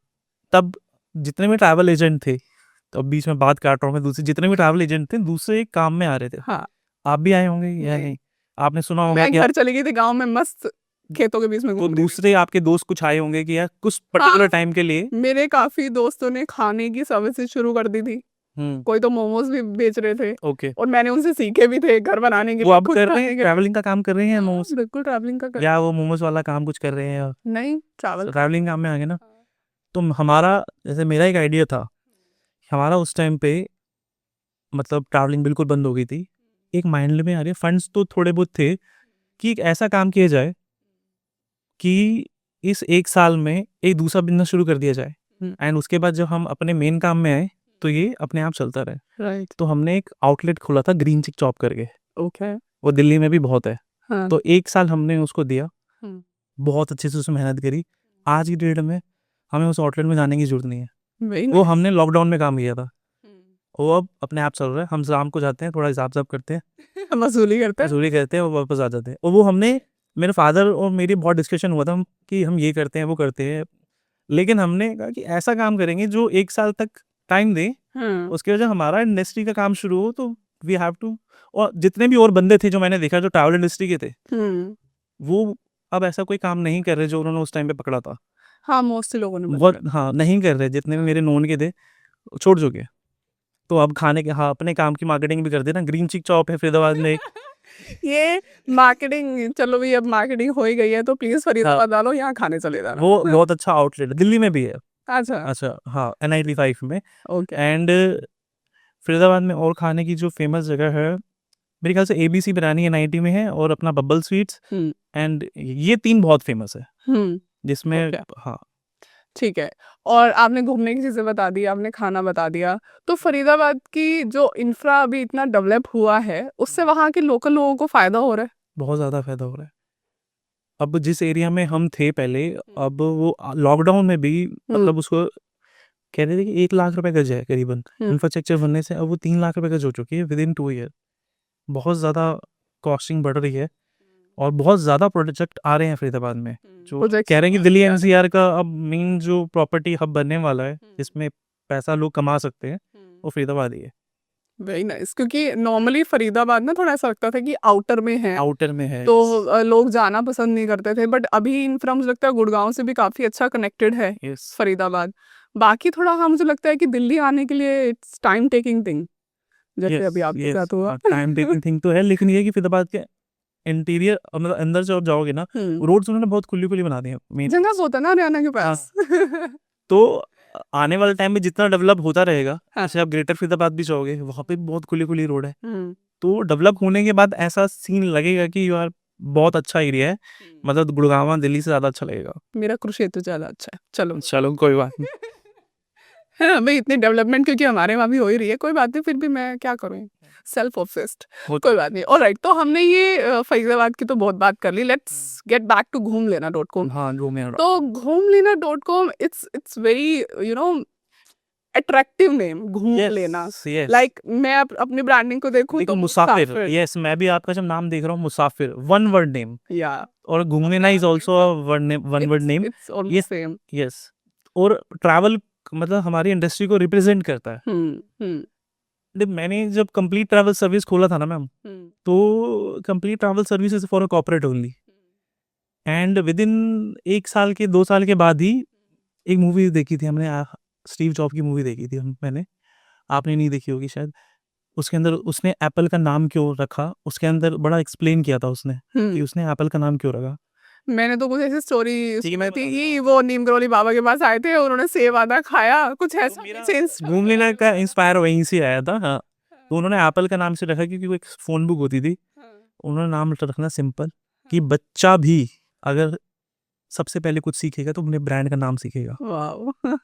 तब जितने भी ट्रैवल एजेंट थे, तो अब बीच में बात काट रहा हूँ मैं, दूसरे जितने भी ट्रैवल एजेंट थे दूसरे काम में आ रहे थे। हाँ, आप भी आए होंगे या नहीं। नहीं? आपने सुना होगा मैं कि घर चली गई थी गाँव में मस्त खेतों के बीच में तो घूम रही थी। दूसरे आपके दोस्त कुछ आए होंगे कि यार कुछ पर्टिकुलर हाँ, टाइम के लिए। मेरे काफ़ी दोस्तों ने खाने की सर्विसेज़ शुरू कर दी थी। हुँ, कोई तो मोमोज़ भी बेच रहे थे ओके। और मैंने उनसे सीखे भी थे घर बनाने के वो लिए, अब खुद कर रहे खाने हैं, के लिए। ट्रैवलिंग का काम कर रहे हैं या हाँ, मोमोज़, बिल्कुल ट्रैवलिंग का कर या वो मोमोज़ वाला काम कुछ कर रहे हैं, या नहीं, ट्रैवल। ट्रैवलिंग काम में आ गए ना? हाँ। तो हमारा, जैसे मेरा एक आइडिया था, हमारा उस टाइम पे मतलब ट्रैवलिंग बिल्कुल बंद हो गई थी। एक माइंड में आ रही है, फंड्स तो थोड़े बहुत थे कि एक ऐसा काम किया जाए कि इस 1 साल में एक दूसरा बिज़नेस शुरू कर दिया जाए, हुँ, एंड उसके बाद जब हम अपने मेन काम में आए, तो ये अपने आप चलता रहे। राइट, तो हमने एक आउटलेट खोला था ग्रीन चिक चॉप करके, ओके, वो दिल्ली में भी बहुत है। हाँ, तो 1 साल हमने उसको दिया, हुँ, बहुत अच्छे से उसमें मेहनत करी। आज की डेट में हमें उस आउटलेट में जाने की ज़रूरत नहीं है। वेरी वो नाइस। हमने लॉकडाउन में काम किया था। हुँ। वो अब अपने आप चल रहा है। हम शाम को जाते हैं, थोड़ा हिसाब-किताब करते हैं, हम वसूली करते हैं। वसूली करते हैं, वो वापस आ जाते हैं। और वो हमने, मेरे फादर और मेरी बहुत डिस्कशन हुआ था कि हम ये करते हैं, वो करते हैं। लेकिन हमने कहा कि ऐसा काम करेंगे जो 1 साल तक टाइम दे, हाँ, उसके वजह हमारा इंडस्ट्री का काम शुरू हो, तो वी हैव टू। और जितने भी और बंदे थे जो मैंने देखा जो ट्रैवल इंडस्ट्री के थे, हुँ। वो अब ऐसा कोई काम नहीं कर रहे जो उन्होंने उस टाइम पे पकड़ा था। हाँ, मोस्टली लोगों ने बहुत, बताया। हाँ, नहीं कर रहे, जितने भी मेरे नोन के थे, छोड़ चुके। तो अब खाने के, हाँ, अपने काम की मार्केटिंग भी करते हैं ना। ग्रीन चिक चॉप है फरीदाबाद में एक। ये मार्केटिंग चलो भई अब मार्केटिंग हो ही गई है तो प्लीज़ हाँ, फरीदाबाद वालों यहाँ खाने चले जाना। वो बहुत अच्छा आउटलेट है, दिल्ली में भी है। अच्छा, अच्छा, हाँ, एनआईटी 5 में। ओके। एंड फरीदाबाद में और खाने की जो फेमस जगह है, मेरे ख्याल से एबीसी बिरयानी एनआईटी में है, और अपना बब्बल स्वीट्स, हुँ, एंड ये 3 बहुत फेमस है, हुँ, जिसमें, ओके, हाँ, ठीक है। और आपने घूमने की चीज़ें बता दी, आपने खाना बता दिया। तो फरीदाबाद की जो इंफ्रा अभी इतना डेवलप हुआ है, उससे वहाँ के लोकल लोगों को फ़ायदा हो रहा है? बहुत ज़्यादा फ़ायदा हो रहा है। अब जिस एरिया में हम थे पहले, अब वो लॉकडाउन में भी हुँ, मतलब उसको कह रहे थे कि 1 लाख रुपए गज है करीबन। हुँ, इंफ्रास्ट्रक्चर बनने से अब वो 3 लाख रुपए गज हो चुकी है विदिन 2 ईयर। बहुत ज़्यादा कॉस्टिंग बढ़ रही है, और बहुत ज़्यादा प्रोजेक्ट आ रहे हैं फरीदाबाद में, जो प्रोजेक्ट्स कह रहे हैं कि बहुत दिल्ली आ रहे एनसीआर का अब मेन जो प्रॉपर्टी हब बनने वाला है, हैं। जिसमें पैसा लोग कमा सकते हैं, हुँ। वो फरीदाबाद ही है। वेरी नाइस क्योंकि नॉर्मली फरीदाबाद ना थोड़ा ऐसा लगता था कि आउटर में है आउटर में है। तो लोग जाना पसंद नहीं करते थे बट अभी इंफ्रा मुझे लगता है गुड़गांव से भी काफ़ी अच्छा कनेक्टेड है यस, फरीदाबाद। बाकी थोड़ा हाँ मुझे लगता है कि दिल्ली आने के लिए इट्स टाइम टेकिंग थिंग जैसे यस, अभी आपके यस। साथ हुआ। हाँ, टाइम टेकिंग थिंग तो है, लेकिन ये है कि फरीदाबाद के इंटीरियर, मतलब अंदर से आप जाओगे ना, हम्म, रोड्स उन्होंने बहुत खुली-खुली बना दी हैं मेन। जंगा होता है ना हरियाणा के हाँ। पास। तो आने वाले टाइम में जितना डेवलप होता रहेगा, हाँ। जैसे आप ग्रेटर फरीदाबाद भी जाओगे, वहाँ पे भी बहुत खुली-खुली रोड है। हम्म, तो डेवलप होने के बाद ऐसा सीन लगेगा कि यार बहुत अच्छा एरिया है, मतलब गुड़गाँव दिल्ली से ज़्यादा अच्छा लगेगा। मेरा कुरुक्षेत्र ज़्यादा अच्छा है चलो। चलो कोई बात नहीं। है ना भाई इतनी डेवलपमेंट क्योंकि हमारे वहाँ भी हो ही रही है कोई बात नहीं फिर भी मैं क्या करूँ सेल्फ ऑब्सेस्ड। होता कोई बात नहीं ऑलराइट तो हमने ये फरीदाबाद की तो बहुत बात कर ली लेट्स गेट बैक टू घूम लेना.com। हाँ, जो मेरा तो घूम लेना.com it's it's very you know attractive name, घूम यस लेना। यस लाइक मैं अपनी ब्रांडिंग को देखूं देखो तो मुसाफिर, यस मैं भी आपका जब नाम देख रहा हूँ मुसाफिर, वन वर्ड नेम, या और घूमने ना is also one name, one word name. It's almost ये सेम। यस, और ट्रैवल मतलब हमारी इंडस्ट्री को रिप्रेजेंट करता है। हम्म मैंने जब कंप्लीट ट्रैवल सर्विस खोला था ना मैम, तो complete travel service is for a corporate only, and with in 1 साल के 2 साल के बाद ही एक मूवी देखी थी हमने, स्टीव जॉब की मूवी देखी थी मैंने, आपने नहीं देखी होगी शायद। उसके अंदर उसने एप्पल का नाम क्यों रखा, उसके अंदर बड़ा एक्सप्लेन किया था उसने कि उसने एप्पल का नाम क्यों रखा। मैंने तो कुछ ऐसी स्टोरी ठीक है, मैं सुनी थी बता देता कि वो नीम करोली बाबा के पास आए थे, उन्होंने सेब आधा खाया, कुछ ऐसा मेरा सेंस। घूम लेना का इंस्पायर वहीं से आया था। हाँ, तो उन्होंने एप्पल का नाम से रखा क्योंकि वो एक फ़ोन बुक होती थी, उन्होंने नाम रखना सिंपल कि बच्चा भी अगर सबसे पहले कुछ सीखेगा तो अपने ब्रांड का नाम सीखेगा। वाह।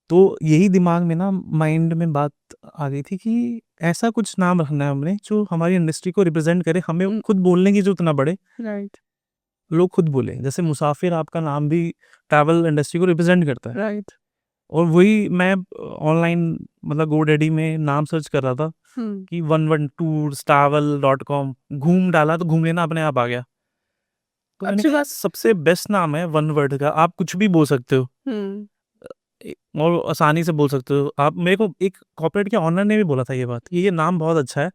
तो यही दिमाग में ना, माइंड में बात आ गई थी कि ऐसा कुछ नाम रखना है हमने जो हमारी इंडस्ट्री को रिप्रेजेंट करे, हमें खुद बोलने की जरूरत ना पड़े, राइट लोग खुद बोले। जैसे मुसाफिर आपका नाम भी ट्रैवल इंडस्ट्री को रिप्रेजेंट करता है, राइट। और वही मैं ऑनलाइन मतलब गोडैडी में नाम सर्च कर रहा था कि 112tours travel.com, घूम डाला तो घूम लेना अपने आप आ गया। तो मैंने अच्छी कहा बात। सबसे बेस्ट नाम है वन वर्ड का, आप कुछ भी बोल सकते हो और आसानी से बोल सकते हो आप। मेरे को एक कॉर्पोरेट के ऑनर ने भी बोला था ये बात कि ये नाम बहुत अच्छा है,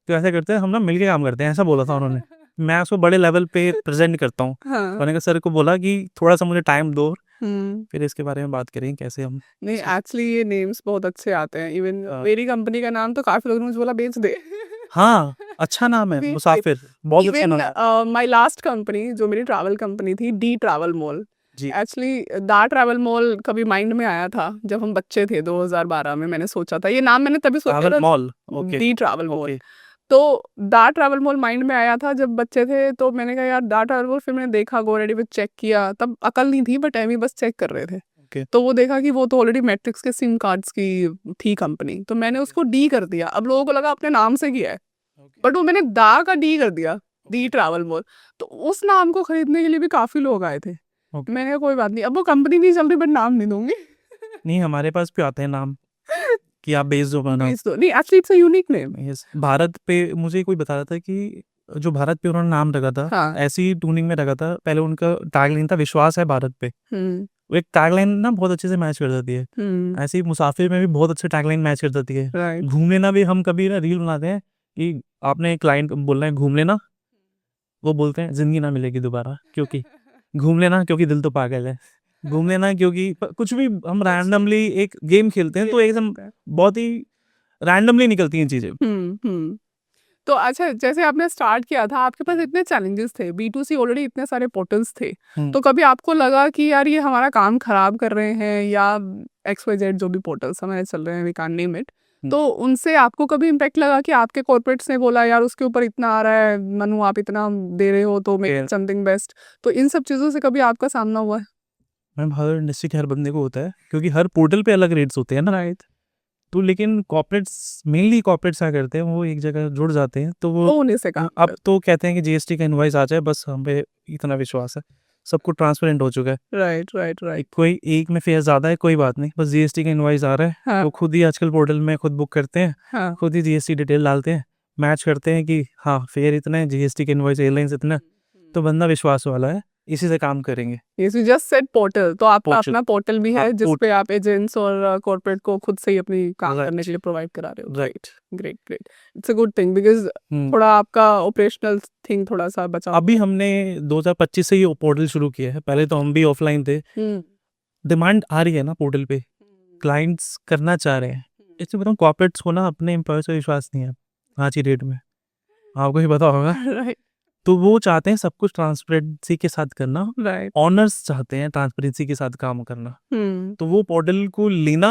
तो ऐसा करते हैं हम ना मिलके काम करते हैं, ऐसा बोला था उन्होंने। मैं उसको बड़े लेवल पे प्रेजेंट करता हूँ। हाँ। मैंने कहा सर को बोला कि थोड़ा सा मुझे टाइम दो, हम्म फिर इसके बारे में बात करेंगे कैसे हम। नहीं, एक्चुअली ये नेम्स बहुत अच्छे आते हैं। इवन हाँ। मेरी कंपनी का नाम तो काफी लोगों ने मुझे बोला बेच दे। हाँ, अच्छा नाम है बेच दे। मुसाफिर, बहुत अच्छा नाम है। इवन माय लास्ट कंपनी जो मेरी ट्रैवल कंपनी थी, डी ट्रैवल मॉल। जी एक्चुअली दा ट्रैवल मॉल कभी माइंड में आया था जब हम बच्चे थे 2012 में, मैंने सोचा था ये नाम, मैंने तभी सोचा ट्रैवल था मॉल, ओके दी ट्रैवल मॉल। ओके। तो दा ट्रैवल मॉल माइंड में आया था जब बच्चे थे, तो मैंने कहा यार दा ट्रैवल मॉल। फिर मैंने देखा गोरेडी पे, चेक किया, तब अकल नहीं थी बट एमी बस चेक कर रहे थे। ओके। तो वो देखा कि वो तो ऑलरेडी मैट्रिक्स के सिम कार्ड्स की थी कंपनी, तो मैंने उसको डी कर दिया। अब लोगों को लगा अपने नाम से किया है, बट वो मैंने दा का डी कर दिया, दी ट्रैवल मॉल। तो उस नाम को खरीदने के लिए भी काफी लोग आए थे। ओके। मैंने कहा कोई बात नहीं, अब वो कंपनी नहीं चल रही बट नाम नहीं दूंगी। नहीं, हमारे पास भी आते हैं नाम कि आप बेच दो अपना। प्लीज दो। नहीं, actually it's a unique name. Yes, Bharat पे मुझे कोई बता रहा था कि जो भारत पे उन्होंने नाम रखा था, हाँ। ऐसी ट्यूनिंग में रखा था। पहले उनका टैगलाइन था विश्वास है भारत पे, वो एक टैगलाइन ना बहुत अच्छे से मैच कर जाती है। ऐसे ही मुसाफिर में भी बहुत अच्छे टैगलाइन मैच कर जाती है। राइट। घूम लेना भी, हम कभी ना रील बनाते हैं कि आपने क्लाइंट बोलना है घूम लेना, वो बोलते हैं जिंदगी ना मिलेगी दोबारा, क्योंकि घूम लेना क्योंकि दिल तो पागल है, घूम लेना क्योंकि कुछ भी हम रैंडमली एक गेम खेलते हैं तो एकदम बहुत ही रैंडमली निकलती हैं चीजें। तो अच्छा, जैसे आपने स्टार्ट किया था, आपके पास इतने चैलेंजेस थे, B2C ऑलरेडी इतने सारे पोर्टल्स थे, तो कभी आपको लगा कि यार ये हमारा काम खराब कर रहे हैं, या XYZ जो भी पोर्टल्स हमारे चल रहे हैं, वी कांट नेम इट, तो उनसे आपको कभी इम्पैक्ट लगा कि आपके कॉर्पोरेट्स ने बोला यार उसके ऊपर इतना आ रहा है, मनु आप इतना दे रहे हो तो मेक समथिंग बेस्ट, तो इन सब चीज़ों से कभी आपका सामना हुआ है? मैम हर इंडस्ट्री के हर बंदे को होता है, क्योंकि हर पोर्टल पे अलग रेट्स होते हैं ना। राइट। तो लेकिन कॉर्पोरेट्स, मेनली कॉर्पोरेट्स क्या करते हैं, वो एक जगह जुड़ जाते हैं, तो वो तो उन्हीं से काम अब तो कहते हैं कि जीएसटी का इनवॉइस आ जाए, बस हम पे इतना विश्वास है, सबको ट्रांसपेरेंट हो चुका है। Right right right. कोई एक में फेयर ज्यादा है, कोई बात नहीं, बस जीएसटी का इनवॉइस आ रहा है, हाँ। वो खुद ही आजकल पोर्टल में खुद बुक करते हैं, हाँ। खुद ही जीएसटी डिटेल डालते हैं, मैच करते हैं कि हाँ फेयर इतना है, जीएसटी का इनवॉइस एयरलाइंस इतना, तो बंदा विश्वास वाला है, इसी से काम करेंगे। Yes, you just said portal, तो आपका पोर्टल। अपना पोर्टल भी है हाँ, जिस पे आप एजेंट्स और कॉर्पोरेट को खुद से ही अपनी काम Right. करने के लिए प्रोवाइड करा रहे हो। Right. Great great, it's a good thing, because थोड़ा आपका ऑपरेशनल थिंग थोड़ा सा बचा। अभी हमने 2025 से ये पोर्टल शुरू किया है, पहले तो हम भी ऑफलाइन थे। डिमांड आ रही है ना पोर्टल पे, क्लाइंट्स करना चाह रहे हैं। इससे बताऊँ कॉर्पोरेट्स को ना अपने एम्प्लॉयज पे विश्वास नहीं है आज की डेट में, आपको ही पता होगा। राइट तो वो चाहते हैं सब कुछ ट्रांसपेरेंसी के साथ करना, राइट। ऑनर्स चाहते हैं ट्रांसपेरेंसी के साथ काम करना। तो वो पोर्टल को लेना,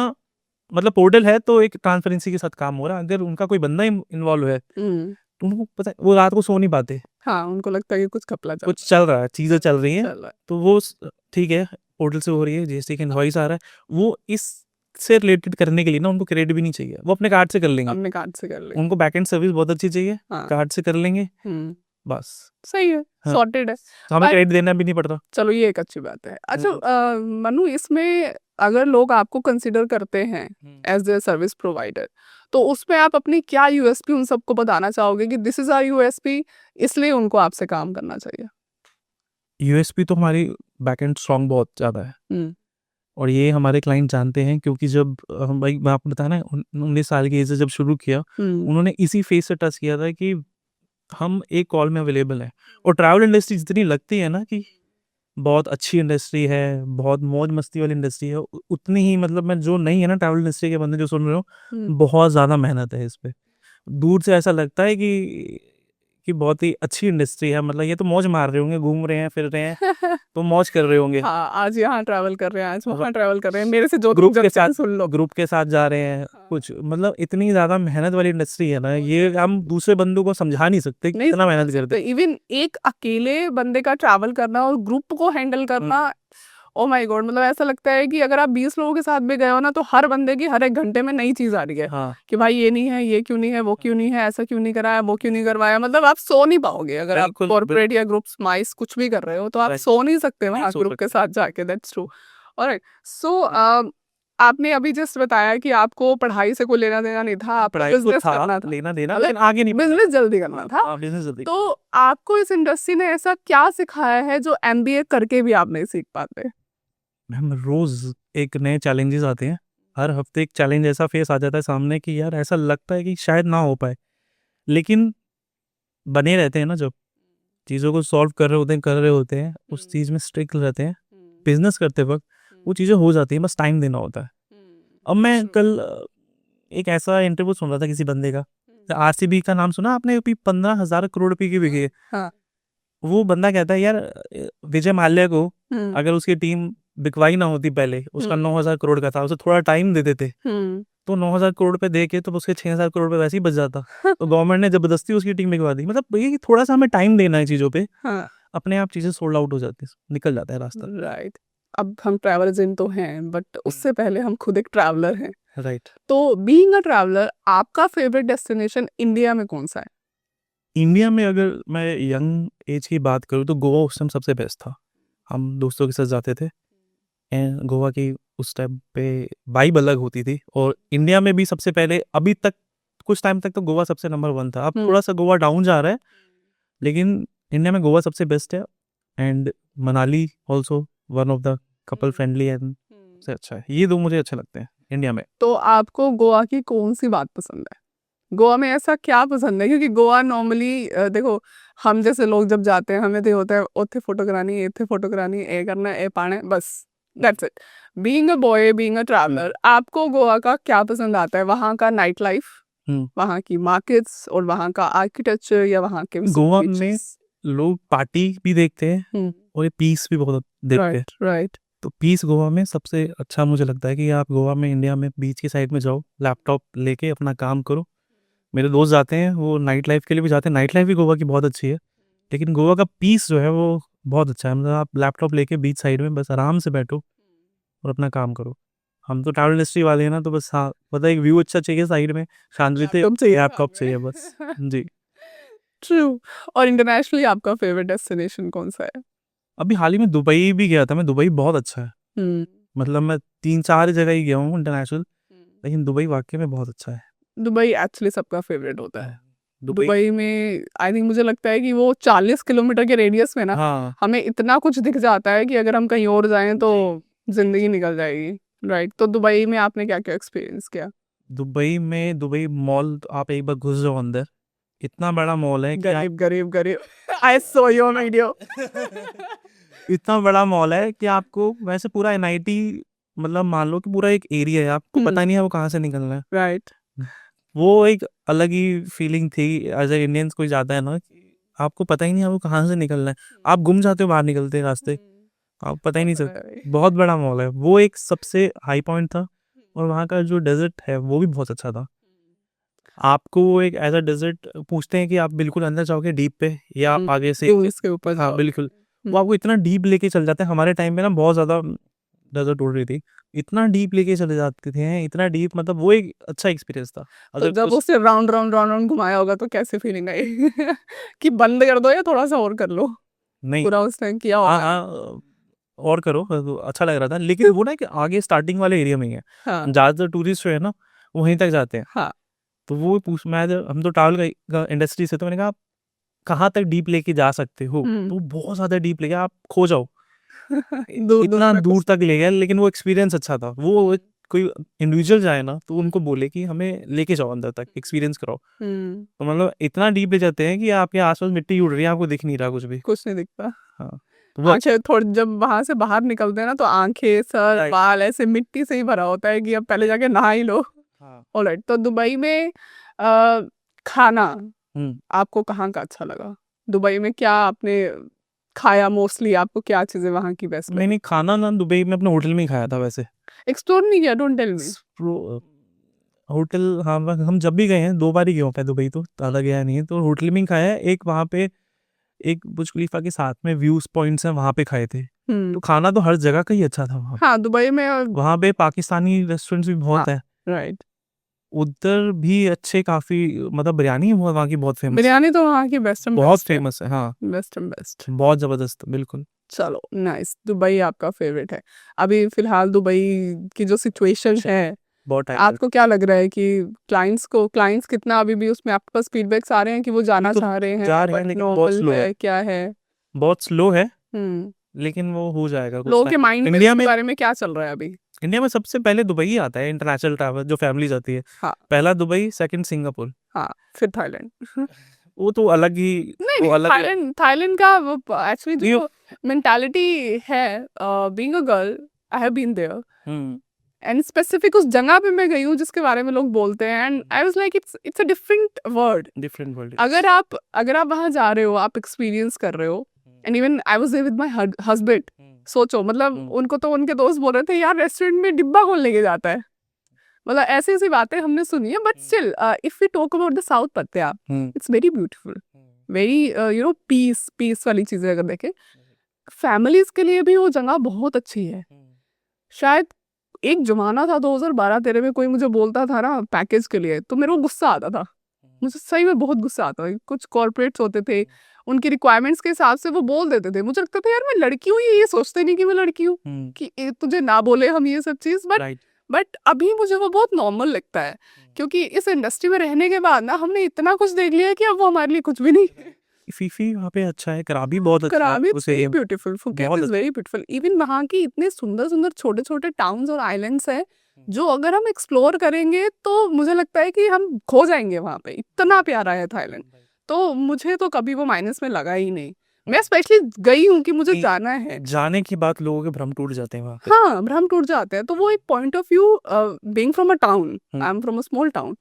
मतलब पोर्टल है तो एक ट्रांसपेरेंसी के साथ काम हो रहा है, अगर उनका कोई बंदा इन्वॉल्व है तो उनको पता है, वो रात को सो नहीं पाते, हाँ, उनको लगता है कि कुछ घपला कुछ चल रहा है, चीजें चल रही हैं, चल रहा है। तो वो ठीक है पोर्टल से हो रही है, जीएसटी का इनवॉइस आ रहा है, वो इस से रिलेटेड करने के लिए ना उनको क्रेडिट भी नहीं चाहिए, वो अपने कार्ड से कर लेंगे, अपने कार्ड से कर ले। उनको बैकएंड सर्विस बहुत अच्छी चाहिए, हाँ। कार्ड से कर लेंगे बस, सही है, हाँ। सॉर्टेड है, तो हमें पर- क्रेडिट देना भी नहीं पड़ता। चलो ये एक अच्छी बात है। अच्छा मनु, इसमें अगर लोग आपको कंसिडर करते हैं एज ए सर्विस प्रोवाइडर, तो उसमें आप अपनी क्या यूएसपी उन सबको बताना चाहोगे कि दिस इज आवर यूएसपी, इसलिए उनको आपसे काम करना चाहिए? यूएसपी तो हमारी बैकएंड स्ट्रांग बहुत ज़्यादा है, हम्म, और ये हमारे क्लाइंट जानते हैं, क्योंकि जब भाई मैं आपको बताया ना 19 साल की एज से जब शुरू किया, हम्म, उन्होंने इसी फेज से टच किया था कि हम एक कॉल में अवेलेबल हैं। और ट्रैवल इंडस्ट्री जितनी लगती है ना कि बहुत अच्छी इंडस्ट्री है, बहुत मौज मस्ती वाली इंडस्ट्री है, उतनी ही मतलब मैं जो नहीं है ना ट्रैवल इंडस्ट्री के बंदे जो सुन रहे हो, हम्म। बहुत ज़्यादा मेहनत है इस पे। दूर से ऐसा लगता है कि बहुत ही अच्छी इंडस्ट्री है, मतलब ये तो मौज मार रहे होंगे, घूम रहे हैं, फिर रहे हैं, तो मौज कर रहे होंगे। हाँ, आज यहाँ ट्रैवल कर रहे हैं, आज वहाँ ट्रैवल कर रहे हैं, मेरे से जो ग्रुप के साथ सुन लो। ग्रुप के साथ जा रहे हैं, हाँ। कुछ मतलब इतनी ज़्यादा मेहनत वाली इंडस्ट्री है ना, ये हम दूसरे बंदों को समझा नहीं सकते कि नहीं कितना मेहनत करते हैं। इवन एक अकेले बंदे का ट्रैवल करना और ग्रुप को हैंडल करना, ओ माय गॉड, मतलब ऐसा लगता है कि अगर आप 20 लोगों के साथ भी गए हो ना, तो हर बंदे की हर एक घंटे में नई चीज आ रही है हाँ, कि भाई ये नहीं है, ये क्यों नहीं है, वो क्यों नहीं है, ऐसा क्यों नहीं कराया, वो क्यों नहीं करवाया। मतलब आप सो नहीं पाओगे अगर आप बिल्कुल, कॉर्पोरेट या ग्रुप स्माइस कुछ भी कर रहे हो, तो आप Right. सो नहीं सकते वहाँ सो ग्रुप के सकते। साथ जाके। That's true. ऑलराइट, सो आपने अभी जस्ट बताया कि आपको पढ़ाई से कोई लेना देना नहीं था, आपको पढ़ाई तो बिजनेस था, करना था, लेना देना, मतलब लेकिन आगे नहीं बढ़ा। बिजनेस जल्दी करना था। हाँ, बिजनेस जल्दी। तो आपको इस इंडस्ट्री ने ऐसा क्या सिखाया है जो एमबीए करके भी आप नहीं सीख पाते? मैम रोज एक नए चैलेंजेस आते हैं, हर हफ्ते एक चैलेंज ऐसा फेस आ जाता है सामने कि यार ऐसा लगता है कि शायद ना हो पाए, लेकिन बने रहते हैं ना, जब चीज़ों को सॉल्व कर रहे होते हैं, उस चीज़ में स्ट्रिक्ट रहते हैं, बिजनेस करते वक्त वो चीज़ें हो जाती हैं, बस टाइम देना होता है। अब मैं कल एक ऐसा इंटरव्यू सुन रहा था किसी बंदे का, आरसीबी का नाम सुना आपने? अभी 15,000 करोड़ रुपए की बिकी है। हाँ। वो बंदा कहता है यार विजय माल्या को हम्म, अगर उसकी टीम बिकवाई ना होती पहले, उसका 9,000 करोड़ का था, उसे थोड़ा टाइम दे देते हम्म, तो 9,000 करोड़ रुपए दे के तो उसके 6,000 करोड़ रुपए वैसे ही बच जाता। तो गवर्नमेंट ने जबरदस्ती उसकी टीम बिकवा दी। मतलब ये कि थोड़ा सा हमें टाइम देना है चीज़ों पे, हाँ, अपने आप चीज़ें सोल्ड आउट हो जाती है, निकल जाता है रास्ता। राइट। अब हम ट्रैवल एजेंट तो हैं, बट उससे पहले हम खुद एक ट्रैवलर हैं। राइट। तो बीइंग अ ट्रैवलर, आपका फेवरेट डेस्टिनेशन इंडिया में कौन सा है? इंडिया में अगर मैं यंग एज की बात करूँ तो गोवा उस टाइम सबसे बेस्ट था। हम दोस्तों के साथ जाते थे, एंड गोवा की उस टाइम पे वाइब अलग होती थी। और इंडिया में भी सबसे पहले, अभी तक कुछ टाइम तक तो गोवा सबसे नंबर 1 था। अब थोड़ा सा गोवा डाउन जा रहा है, लेकिन इंडिया में गोवा सबसे बेस्ट है। And Manali also one of the couple friendly and सबसे अच्छा है। ये दो मुझे अच्छे लगते हैं इंडिया में। तो आपको गोवा की कौन सी बात पसंद है? गोवा में ऐसा क्या पसंद है? क्योंकि गोवा नॉर्मली देखो, हम जैसे लोग जब जाते हैं हमें तो होता है ओथे फोटो करानी, एथे फोटो करानी, ए करना, ए पाने, बस that's it. Being a boy, being a traveller, आपको गोवा का क्या पसंद आता है? वहाँ का नाइट लाइफ, हम्म। वहाँ की मार्केट्स, और वहाँ का आर्किटेक्चर, या वहाँ के गोवा में लोग पार्टी भी देखते हैं और ये पीस भी बहुत देखते हैं। Right, right. तो पीस गोवा में सबसे अच्छा मुझे लगता है कि आप गोवा में, इंडिया में बीच की साइड में जाओ, लैपटॉप लेके अपना काम करो। मेरे दोस्त जाते हैं, वो नाइट लाइफ के लिए भी जाते हैं, नाइट लाइफ भी गोवा की बहुत अच्छी है, लेकिन गोवा का पीस जो है वो बहुत अच्छा है। मतलब आप लैपटॉप लेके बीच साइड में बस आराम से बैठो और अपना काम करो। हम तो ट्रैवल इंडस्ट्री वाले हैं ना, तो बस हाँ, पता है एक व्यू अच्छा चाहिए साइड में, शांति से लैपटॉप चाहिए लैपटॉप साथ चाहिए में। बस। जी। ट्रू। और इंटरनेशनली आपका फेवरेट डेस्टिनेशन कौन सा है? अभी हाल ही में दुबई भी गया था मैं। दुबई बहुत अच्छा है, हम्म, मतलब मैं 3-4 जगह ही गया हूँ इंटरनेशनल, लेकिन दुबई वाकई में बहुत अच्छा है। दुबई एक्चुअली सबका फेवरेट होता है। दुबई, दुबई में आई थिंक, मुझे लगता है कि वो 40 किलोमीटर के रेडियस में ना, हाँ, हमें इतना कुछ दिख जाता है कि अगर हम कहीं और जाएं तो जिंदगी निकल जाएगी। राइट। तो दुबई में आपने क्या क्या एक्सपीरियंस किया? दुबई मॉल आप एक बार घुस जाओ अंदर, इतना बड़ा मॉल है कि गरीब गरीब गरीब। I saw your video. इतना बड़ा मॉल है कि आपको वैसे पूरा एनआईटी, मतलब मान लो कि पूरा एक एरिया है, आपको पता नहीं है वो कहाँ से निकलना है। राइट। वो एक अलग ही फीलिंग थी। एज ए इंडियंस कोई जाता है ना, आपको पता ही नहीं है वो कहाँ से निकलना है, आप गुम जाते हो बाहर निकलते रास्ते, आप पता ही नहीं चलता। बहुत बड़ा मॉल है वो, एक सबसे हाई पॉइंट था। और वहाँ का जो डेजर्ट है वो भी बहुत अच्छा था। आपको वो एक ऐसा डेजर्ट पूछते हैं कि आप बिल्कुल अंदर जाओगे डीप पे, या आगे से, इसके ऊपर हाँ बिल्कुल, वो आपको इतना डीप लेके चल जाते हैं। हमारे टाइम पे ना बहुत ज़्यादा डेजर्ट उड़ रही थी, इतना डीप लेके चले जाते थे, इतना डीप, मतलब वो एक अच्छा एक्सपीरियंस था। तो अगर जब कुछ उसे राउंड राउंड राउंड राउंड घुमाया होगा तो कैसे फीलिंग आई? कि बंद कर दो या थोड़ा सा और कर लो? नहीं, पूरा उस टाइम किया हाँ होगा। हाँ, और करो तो अच्छा लग रहा था, लेकिन वो ना कि आगे स्टार्टिंग वाले एरिया में ही है, हाँ ज़्यादातर टूरिस्ट जो है ना वहीं तक जाते हैं। हाँ तो वो पूछ मैं हम तो ट्रैवल का इंडस्ट्री से, तो मैंने कहा आप कहाँ तक डीप लेके जा सकते हो, हम्म तो बहुत ज़्यादा डीप ले गया, आप खो जाओ, दूर इतना तक दूर तक ले गया, लेकिन वो एक्सपीरियंस अच्छा था। वो कोई इंडिविजुअल जाए ना तो उनको बोले कि हमें लेके जाओ अंदर तक, एक्सपीरियंस कराओ। तो मतलब इतना डीप ले जाते हैं कि आपके आसपास मिट्टी उड़ रही है, आपको दिख नहीं रहा कुछ भी। कुछ नहीं दिखता। हाँ, तो वो आंखें थोड़ी जब वहां से बाहर निकलते हैं ना तो आंखें सर Right. बाल ऐसे मिट्टी से ही भरा होता है कि अब पहले जाके नहा ही लो। हाँ। ऑलराइट, तो दुबई में अ, खाना हम्म। आपको कहाँ का अच्छा लगा? दुबई में क्या आपने खाया? मोस्टली आपको क्या चीजें वहाँ की बेस्ट लगी? मैंने खाना ना दुबई में अपने होटल में ही खाया था वैसे। एक्सप्लोर नहीं किया? Don't tell me. होटल, हाँ, हम जब भी गए हैं 2 बार ही गए होते हैं दुबई, तो ज़्यादा गया नहीं है, तो होटल में ही खाया है। एक वहाँ पे एक बुर्ज खलीफा के साथ में व्यूज पॉइंट्स हैं, वहाँ पे खाए थे। तो खाना तो हर जगह का ही अच्छा था वहाँ। हाँ दुबई में वहाँ पे पाकिस्तानी रेस्टोरेंट्स भी बहुत हैं, राइट। उधर भी अच्छे काफ़ी, मतलब बिरयानी वहाँ की बहुत फेमस, बिरयानी तो वहाँ की बेस्ट बहुत फेमस है। हाँ, बेस्ट एंड बेस्ट। बहुत ज़बरदस्त, बिल्कुल। चलो नाइस, दुबई आपका फेवरेट है। अभी फिलहाल दुबई की जो सिचुएशन है, बहुत टाइम आपको क्या लग रहा है कि क्लाइंट्स कितना अभी भी उसमें आपके पास फीडबैक्स आ रहे हैं कि वो जाना तो चाह रहे हैं, जा रहे हैं, बट लेकिन बहुत नॉर्मल स्लो है है, क्या है? बहुत स्लो है, हम्म लेकिन वो हो जाएगा कुछ लोगों के टाइम। माइंड में इंडिया इसके में बारे में क्या चल रहा है अभी? इंडिया में सबसे पहले दुबई ही आता है इंटरनेशनल ट्रैवल, जो फैमिली जाती है। हाँ पहला दुबई, सेकंड सिंगापुर। हाँ, फिर थाईलैंड। वो तो अलग ही, नहीं वो नहीं, अलग थाईलैंड का वो एक्चुअली ये- जो मेंटालिटी है, being a girl I have been there hmm, and specific उस जगह पे मैं गई हूँ जिसके बारे में लोग बोलते हैं, and I was like it's a different word. Different world. अगर आप वहाँ जा रहे हो, आप एक्सपीरियंस कर रहे हो, and even I was there with my husband. सोचो, मतलब उनको तो उनके दोस्त बोल रहे थे यार रेस्टोरेंट में डिब्बा कौन लेके जाता है, मतलब ऐसी ऐसी बातें हमने सुनी है। But still if we talk about the south, पत्ते आप, it's very beautiful, very peace वाली चीजें अगर देखें, फैमिलीज के लिए भी वो जगह बहुत अच्छी है। शायद एक जमाना था 2012-13 में, कोई मुझे बोलता था ना पैकेज के लिए, तो मेरे को गुस्सा आता था, मुझे सही में बहुत गुस्सा आता था। कुछ कॉर्पोरेट्स होते थे, उनकी रिक्वायरमेंट्स के हिसाब से वो बोल देते थे, मुझे लगता था यार मैं लड़की हूँ, ये सोचते नहीं कि मैं लड़की हूँ कि तुझे ना बोले हम ये सब चीज। राइट। बट अभी मुझे वो बहुत नॉर्मल लगता है, क्योंकि इस इंडस्ट्री में रहने के बाद ना हमने इतना कुछ देख लिया है कि अब वो हमारे लिए कुछ भी नहीं है। फीफी वहाँ पे अच्छा है, कराबी बहुत अच्छा है, करावी उसे ब्यूटीफुल, फुकेत बहुत इज वेरी ब्यूटीफुल। इवन वहाँ की इतने सुंदर सुंदर छोटे छोटे टाउन्स और आइलैंड्स हैं जो अगर हम एक्सप्लोर करेंगे तो मुझे लगता है कि हम खो जाएंगे वहाँ पे, इतना प्यारा है थाईलैंड। तो मुझे तो कभी वो माइनस में लगा ही नहीं। मैं स्पेशली गई हूँ कि मुझे जाना है। जाने की बात लोगों के भ्रम टूट जाते हैं वहाँ पे। हाँ, भ्रम टूट जाते हैं। तो वो एक point of view, being from a town, I am from a small town,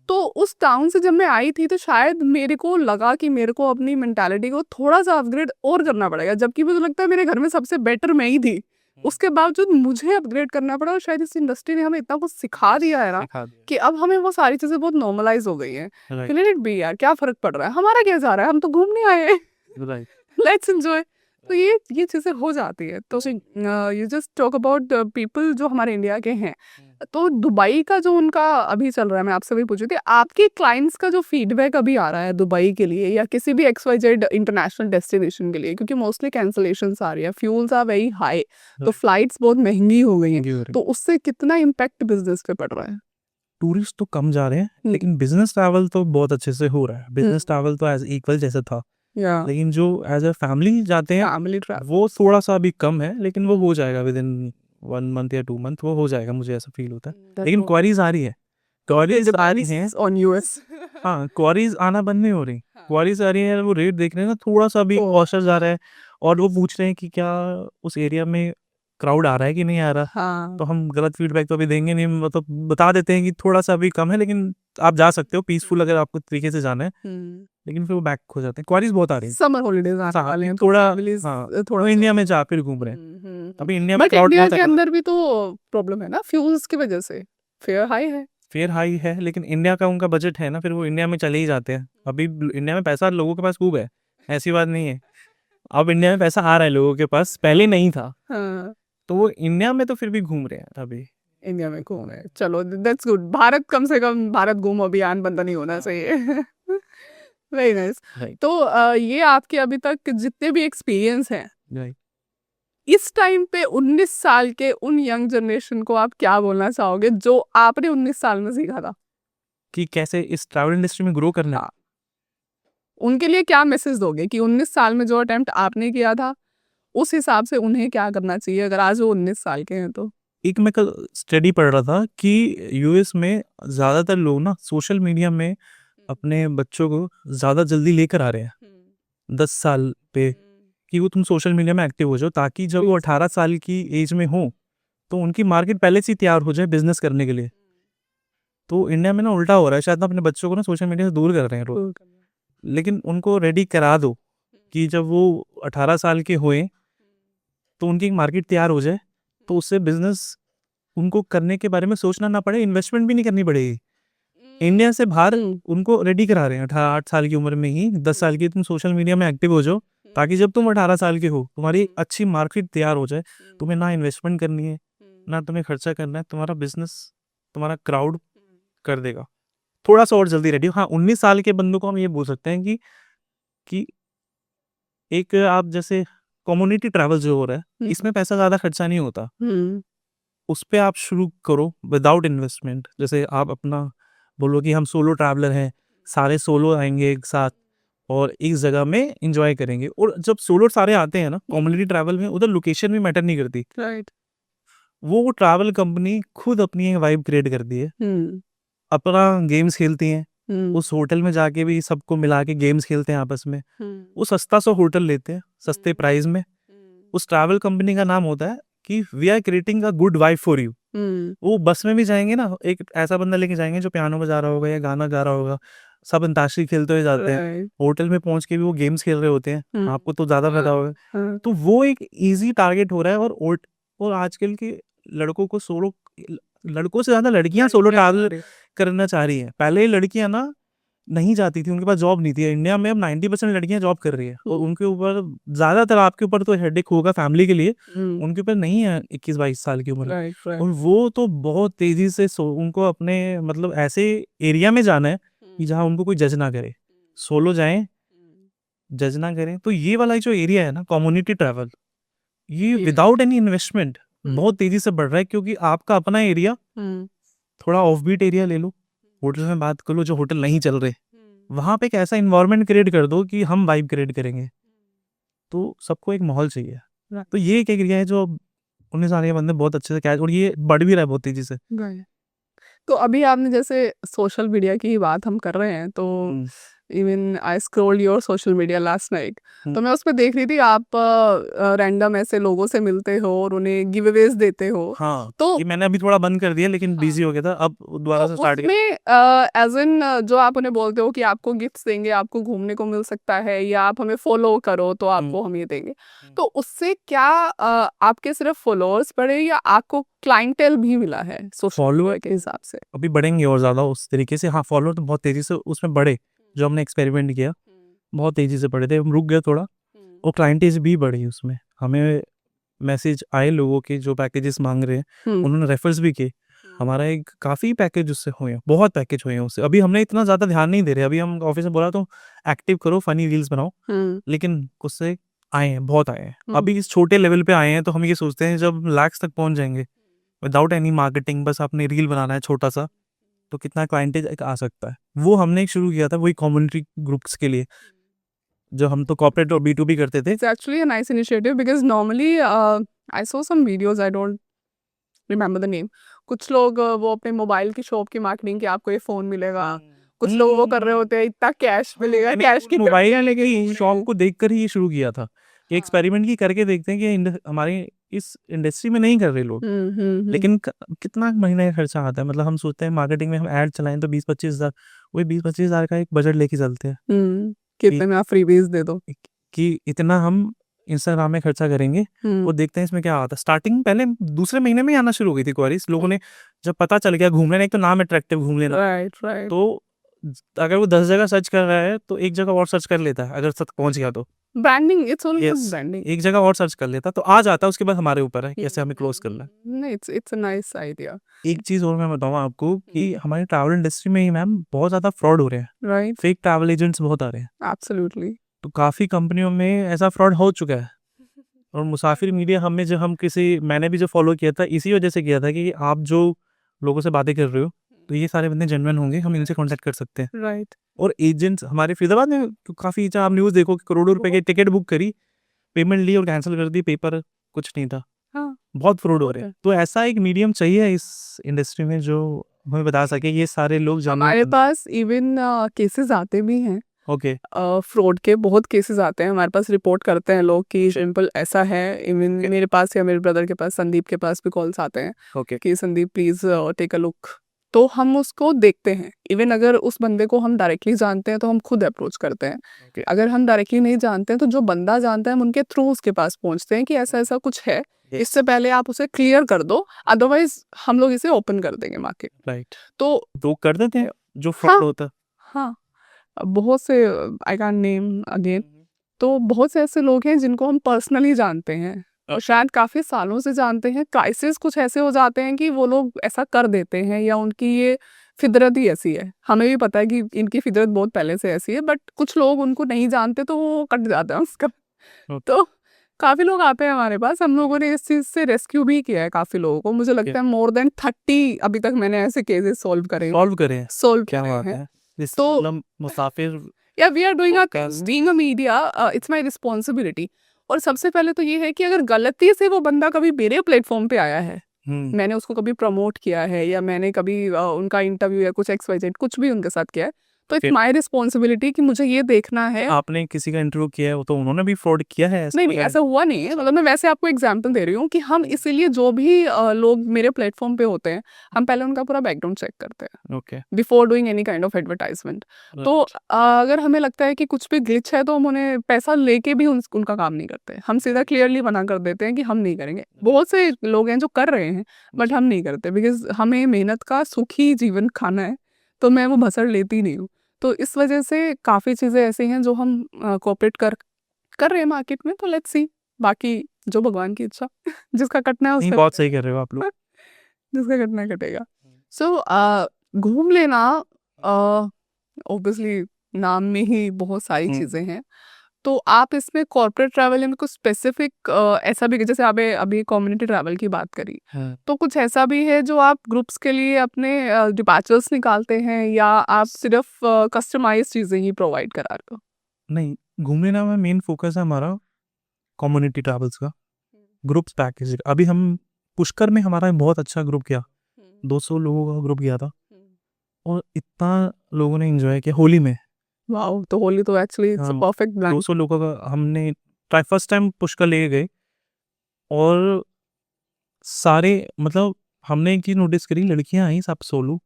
तो उस टाउन से जब मैं आई थी तो शायद मेरे को लगा कि मेरे को अपनी मेंटालिटी को थोड़ा सा अपग्रेड और करना पड़ेगा, जबकि मुझे लगता है मेरे घर में सबसे बेटर मैं ही थी। उसके बावजूद मुझे अपग्रेड करना पड़ा, और शायद इस इंडस्ट्री ने हमें इतना कुछ सिखा दिया है ना सिखा दिया। कि अब हमें वो सारी चीजें बहुत नॉर्मलाइज हो गई हैं। राइट, लेट इट बी यार, क्या फर्क पड़ रहा है, हमारा क्या जा रहा है, हम तो घूमने आए हैं, राइट। Let's enjoy. तो ये चीजें हो जाती है। तो you just talk about people जो हमारे इंडिया के हैं, तो दुबई का जो उनका अभी चल रहा है, मैं आपसे वही पूछ रही थी, आपके क्लाइंट्स का जो फीडबैक अभी आ रहा है दुबई के लिए या किसी भी XYZ इंटरनेशनल डेस्टिनेशन के लिए, क्योंकि मोस्टली कैंसलेशंस आ रही है, फ्यूल्स आर वेरी हाई, तो फ्लाइट्स बहुत महंगी हो गई हैं, तो उससे कितना इम्पैक्ट बिजनेस पे पड़ रहा है? टूरिस्ट तो कम जा रहे हैं, लेकिन बिजनेस ट्रैवल तो बहुत अच्छे से हो रहा है। बिजनेस ट्रैवल तो एज इक्वल जैसा था, या लेकिन जो एज अ फैमिली जाते हैं फैमिली ट्रैवल, वो थोड़ा सा अभी कम है, लेकिन वो हो जाएगा विद इन 1 मंथ या 2 मंथ, वो हो जाएगा, मुझे ऐसा फील होता है। लेकिन क्वारीज आ रही है, क्वारीज आ रही हैं। On US. हाँ, क्वारीज आना बंद नहीं हो रही, क्वारीज आ रही है, वो रेट देख रहे हैं ना, थोड़ा सा भी कॉशस आ रहा है, और वो पूछ रहे हैं कि क्या उस एरिया में क्राउड आ रहा है कि नहीं आ रहा। हाँ, तो हम गलत फीडबैक तो अभी देंगे नहीं, मतलब बता देते हैं कि थोड़ा सा अभी कम है, लेकिन आप जा सकते हो पीसफुल अगर आपको तरीके से जाना है, लेकिन फिर वो बैक हो जाते हैं। क्वारीज बहुत आ रही है, समर हॉलीडेज आने वाले हैं, थोड़ा, families, हाँ, थोड़ा इंडिया में जा फिर घूम रहे हैं। अभी इंडिया में बट क्राउड इंडिया बहुत के है, अंदर भी तो प्रॉब्लम है ना, फ्यूल्स की वजह से फेयर हाई है। फेयर हाई है, लेकिन इंडिया का उनका बजट है ना, फिर वो इंडिया में चले ही जाते हैं। अभी इंडिया में पैसा लोगों के पास खूब है, ऐसी बात नहीं है। अब इंडिया में पैसा आ रहा है लोगों के पास, पहले नहीं था, हाँ, तो वो इंडिया में तो फिर भी घूम रहे हैं अभी। इंडिया में घूम रहे हैं, चलो दैट्स गुड। भारत, कम से कम भारत घूम अभियान बंद नहीं होना चाहिए। Very nice. राइट, तो ये आपके अभी तक जितने भी एक्सपीरियंस हैं, राइट। इस टाइम पे 19 साल के उन यंग जनरेशन को आप क्या बोलना चाहोगे जो आपने 19 साल में सीखा था? कि कैसे इस ट्रैवल इंडस्ट्री में ग्रो करना है। हाँ। उनके लिए क्या मैसेज दोगे कि 19 साल में जो अटेम्प्ट आपने किया था, उस हिसाब से उन्हें क्या करना चाहिए अगर आज वो 19 साल के हैं तो? एक मैं कल स्टडी पढ़ रहा था कि यूएस में ज़्यादातर लोग ना सोशल मीडिया में अपने बच्चों को ज़्यादा जल्दी लेकर आ रहे हैं 10 साल पे, कि वो तुम सोशल मीडिया में एक्टिव हो जाओ, ताकि जब वो 18 साल की एज में हो तो उनकी मार्केट पहले से ही तैयार हो जाए बिजनेस करने के लिए। तो इंडिया में ना उल्टा हो रहा है, शायद ना अपने बच्चों को ना सोशल मीडिया से दूर कर रहे हैं लोग, लेकिन उनको रेडी करा दो कि जब वो 18 साल के हुए तो उनकी एक मार्केट तैयार हो जाए, तो उससे बिजनेस उनको करने के बारे में सोचना ना पड़े, इन्वेस्टमेंट भी नहीं करनी पड़ेगी। इंडिया से बाहर उनको रेडी करा रहे हैं 18 साल की उम्र में ही, 10 साल की तुम सोशल मीडिया में एक्टिव हो जाओ, ताकि जब तुम 18 साल के हो तुम्हारी अच्छी मार्केट तैयार हो जाए, तुम्हें ना इन्वेस्टमेंट करनी है ना तुम्हें खर्चा करना है, तुम्हारा बिजनेस तुम्हारा क्राउड कर देगा। थोड़ा सा और जल्दी रेडी हो। हाँ, 19 साल के बंदों को हम ये बोल सकते हैं कि एक आप जैसे कम्युनिटी ट्रैवल जो हो रहा है, इसमें पैसा ज़्यादा खर्चा नहीं होता, उस पे आप शुरू करो विदाउट इन्वेस्टमेंट। जैसे आप अपना बोलो कि हम सोलो ट्रैवलर हैं, सारे सोलो आएंगे एक साथ और एक जगह में इंजॉय करेंगे। और जब सोलो सारे आते हैं ना कम्युनिटी ट्रैवल में, उधर लोकेशन भी मैटर नहीं करती, राइट। वो ट्रैवल कंपनी खुद अपनी एक वाइब क्रिएट करती है, अपना गेम्स खेलती हैं, उस होटल में जाके भी सबको मिला के गेम्स खेलते हैं आपस में, वो सस्ता सा होटल लेते हैं सस्ते प्राइस में। उस ट्रैवल कंपनी का नाम होता है कि we are creating a good vibe for you. वो बस में भी जाएंगे ना, एक ऐसा बंदा लेके जाएंगे जो पियानो बजा रहा होगा या गाना गा रहा होगा, सब अंताक्षरी खेलते हुए जाते हैं, होटल में पहुंच के भी वो गेम्स खेल रहे होते हैं, आपको तो ज्यादा पता होगा। तो वो एक इजी टारगेट हो रहा है। और आजकल के लड़कों को सोलो, लड़कों से ज्यादा लड़कियां सोलो ट्रैवल करना चाह रही है। पहले लड़कियां ना नहीं जाती थी, उनके पास जॉब नहीं थी। इंडिया में अब 90% लड़कियां जॉब कर रही है और उनके ऊपर ज्यादातर, आपके ऊपर तो हेडेक होगा फैमिली के लिए, उनके ऊपर नहीं है 21-22 साल की उम्र में। और वो तो बहुत तेजी से उनको अपने मतलब ऐसे एरिया में जाना है कि जहाँ उनको कोई जज ना करे, सोलो जाएं, जज ना करें। तो ये वाला जो एरिया है ना कम्युनिटी ट्रैवल, ये विदाउट एनी इन्वेस्टमेंट बहुत तेजी से बढ़ रहा है, क्योंकि आपका अपना एरिया, थोड़ा ऑफ बीट एरिया ले लो, होटल में बात कर लो जो होटल नहीं चल रहे, वहां पे एक ऐसा इन्वायरमेंट क्रिएट कर दो कि हम वाइब क्रिएट करेंगे। तो सबको एक माहौल चाहिए। तो ये एक एरिया है जो 19 साल के बंदे बहुत अच्छे से कैच, और ये बढ़ भी रहा है बहुत तेजी से। तो अभी आपने जैसे सोशल मीडिया की बात हम कर रहे हैं, तो even I scrolled your social media last night, तो मैं उसमें देख रही थी आप रैंडम ऐसे लोगों से मिलते हो और उन्हें गिव अवेज देते हो। हाँ, तो ये मैंने अभी थोड़ा बंद कर दिया, लेकिन बिजी हो गया था, अब दोबारा से स्टार्ट किया। उसमें एज इन जो आप उन्हें बोलते हो कि आपको गिफ्ट्स देंगे, आपको घूमने को मिल सकता है, या आप हमें फॉलो करो तो आपको हम ये देंगे, तो उससे क्या आपके सिर्फ फॉलोअर्स बढ़े या आपको क्लाइंटेल भी मिला है सोशल फॉलोअर के हिसाब से? अभी बढ़ेंगे और ज्यादा उस तरीके से। हाँ, फॉलोअर तो बहुत तेजी से उसमें बढ़े, जो हमने एक्सपेरिमेंट किया बहुत तेजी से बढ़े थे, हम रुक गए थोड़ा, और क्लाइंटेज भी बढ़ी उसमें। हमें मैसेज आए लोगों के जो पैकेजेस मांग रहे हैं, उन्होंने रेफर्स भी किए, हमारा एक काफ़ी पैकेज उससे हुए हैं, बहुत पैकेज हुए हैं उससे। अभी हमने इतना ज़्यादा ध्यान नहीं दे रहे, अभी हम ऑफिस में बोला तो एक्टिव करो, फनी रील्स बनाओ, लेकिन उससे आए हैं, बहुत आए हैं। अभी इस छोटे लेवल पे आए हैं, तो हम ये सोचते हैं जब लैक्स तक पहुंच जाएंगे विदाउट एनी मार्केटिंग, बस आपने रील बनाना है छोटा सा, तो कितना क्लाइंटेज आ सकता है। वो हमने एक शुरू किया था, वही कम्युनिटी ग्रुप्स के लिए, जो हम तो कॉर्पोरेट और B2B करते थे। It's actually a nice initiative because normally I saw some videos, I don't remember the name. कुछ लोग वो अपने मोबाइल की शॉप की मार्केटिंग के, आपको ये फोन मिलेगा, कुछ लोग वो कर रहे होते हैं, इतना कैश मिलेगा, कैश की मोबाइल लेके शॉप को देखकर ही ये शुरू किया था कि एक्सपेरिमेंट की करके देखते हैं कि हमारे इस इंडस्ट्री में नहीं कर रहे लोग, लेकिन कितना महीने का खर्चा आता है। मतलब हम सोचते हैं मार्केटिंग में हम ऐड चलाएं तो 20-25 हज़ार, वही 20-25 हज़ार का एक बजट लेके चलते हैं कितने में आप फ्रीबीज दे दो कि इतना हम इंस्टाग्राम में खर्चा करेंगे, वो देखते हैं इसमें क्या आता है। स्टार्टिंग पहले दूसरे महीने में आना शुरू हो गई थी क्वारीज, लोगों ने जब पता चल गया घूम लेना, एक तो नाम अट्रैक्टिव घूम लेना, राइट, तो अगर वो 10 जगह सर्च कर रहा है तो एक जगह और सर्च कर लेता है, अगर तक पहुंच गया तो branding, it's all Yes, branding. एक जगह और सर्च कर लेता तो आ जाता, उसके बाद हमारे ऊपर है कैसे हमें क्लोज करना है। नहीं, इट्स अ नाइस आइडिया। एक चीज और मैं बताऊं आपको कि हमारी ट्रैवल इंडस्ट्री में ही मैम बहुत ज्यादा फ्रॉड हो रहे हैं, राइट, फेक ट्रैवल एजेंट्स बहुत आ रहे हैं। एब्सोल्युटली। तो काफी कंपनियों में ऐसा फ्रॉड हो चुका है और मुसाफिर मीडिया हमें जब हम किसी मैंने भी जो फॉलो किया था इसी वजह से किया था कि आप जो लोगों से बातें कर रहे हो तो ये सारे बंदे जेन्युइन होंगे, हम इनसे कांटेक्ट कर सकते हैं। राइट। और एजेंट्स हमारे फरीदाबाद में तो काफ़ी आप न्यूज़ देखो कि करोड़ों रुपए की टिकट बुक करी, पेमेंट ली और कैंसिल कर दी, पेपर कुछ नहीं था। हाँ, बहुत फ्रॉड हो बहुत रहे है। हैं। तो ऐसा एक मीडियम चाहिए इस इंडस्ट्री में जो हमें बता सके ये सारे लोग हमारे जाने। पास इवन केसेस आते भी हैं, ओके, फ्रॉड के बहुत केसेस आते हैं हमारे पास, रिपोर्ट करते हैं लोग कि सिंपल ऐसा है। Even Okay. मेरे पास या मेरे ब्रदर के पास, संदीप के पास भी कॉल्स आते हैं ओके, कि Sandeep please take a look. तो हम उसको देखते हैं। इवन अगर उस बंदे को हम डायरेक्टली जानते हैं तो हम खुद अप्रोच करते हैं। ओके। अगर हम डायरेक्टली नहीं जानते हैं तो जो बंदा जानता है हम उनके थ्रू उसके पास पहुंचते हैं कि ऐसा ऐसा कुछ है, इससे पहले आप उसे क्लियर कर दो, अदरवाइज हम लोग इसे ओपन कर देंगे मार्केट। राइट। तो तो कर देते हैं जो हाँ। फ्रॉड होता है। हाँ, बहुत से, आई कैन नेम अगेन, तो बहुत से ऐसे लोग हैं जिनको हम पर्सनली जानते हैं और शायद काफ़ी सालों से जानते हैं। क्राइसिस कुछ ऐसे हो जाते हैं कि वो लोग ऐसा कर देते हैं या उनकी ये फितरत ही ऐसी है। हमें भी पता है कि इनकी फितरत बहुत पहले से ऐसी है, बट कुछ लोग उनको नहीं जानते तो वो कट जाते हैं उसका। Okay. तो काफ़ी लोग आते हैं हमारे पास, हम लोगों ने इस चीज़ से रेस्क्यू भी किया है काफ़ी लोगों को। मुझे लगता है मोर देन 30 अभी तक मैंने ऐसे केसेस सॉल्व करे सॉल्व करें, सॉल्व क्या बात हैं। है। जिस तो मतलब मुसाफिर या we are doing Podcast. Being a media, it's my responsibility. और सबसे पहले तो ये है कि अगर गलती से वो बंदा कभी मेरे प्लेटफॉर्म पे आया है, मैंने उसको कभी प्रमोट किया है या मैंने कभी उनका इंटरव्यू या कुछ XYZ कुछ भी उनके साथ किया है, तो इट्स फिर- माय रिस्पॉन्सिबिलिटी कि मुझे ये देखना है। आपने किसी का इंटरव्यू किया है वो तो उन्होंने भी फ्रॉड किया है ऐसा नहीं नहीं, कोई है? ऐसा हुआ नहीं है। मतलब मैं वैसे आपको एग्जांपल दे रही हूँ कि हम इसीलिए जो भी लोग मेरे प्लेटफॉर्म पे होते हैं, हम पहले उनका पूरा बैकग्राउंड चेक करते हैं okay, before doing any kind of advertisement. तो अगर हमें लगता है कि कुछ भी ग्लिच है तो हम उन्हें पैसा लेके भी उनका काम नहीं करते। हम सीधा क्लियरली मना कर देते हैं कि हम नहीं करेंगे। बहुत से लोग हैं जो कर रहे हैं बट हम नहीं करते, बिकॉज हमें मेहनत का सुखी जीवन खाना है, तो मैं वो भसड़ लेती नहीं हूँ। तो इस वजह से काफ़ी चीज़ें ऐसी हैं जो हम कोऑपरेट कर रहे हैं मार्केट में। तो लेट्स सी, बाकी जो भगवान की इच्छा जिसका कटना है नहीं उसका बहुत सही कर रहे हो आप लोग। जिसका कटना है कटेगा। सो घूम लेना, ऑब्वियसली नाम में ही बहुत सारी चीज़ें हैं। तो आप इसमें कॉर्पोरेट ट्रैवल में कुछ स्पेसिफिक ऐसा भी, जैसे आपने अभी कम्युनिटी ट्रैवल की बात करी, तो कुछ ऐसा भी है जो आप ग्रुप्स के लिए अपने डिपार्चर्स निकालते हैं या आप सिर्फ कस्टमाइज चीज़ें ही प्रोवाइड करा रहे हो? नहीं, घूमने ना में मेन फोकस है हमारा कम्युनिटी ट्रैवल्स का, ग्रुप्स पैकेज। अभी हम पुष्कर में हमारा बहुत अच्छा ग्रुप गया, 200 लोगों का ग्रुप गया था और इतना लोगों ने एंजॉय किया होली में। वाओ, तो होली तो एक्चुअली इट्स अ हाँ, परफेक्ट ब्लैंक। 200 लोगों का हमने फर्स्ट टाइम पुष्कर ले गए और सारे मतलब हमने एक चीज़ नोटिस करी, लड़कियां आई सब सोलो।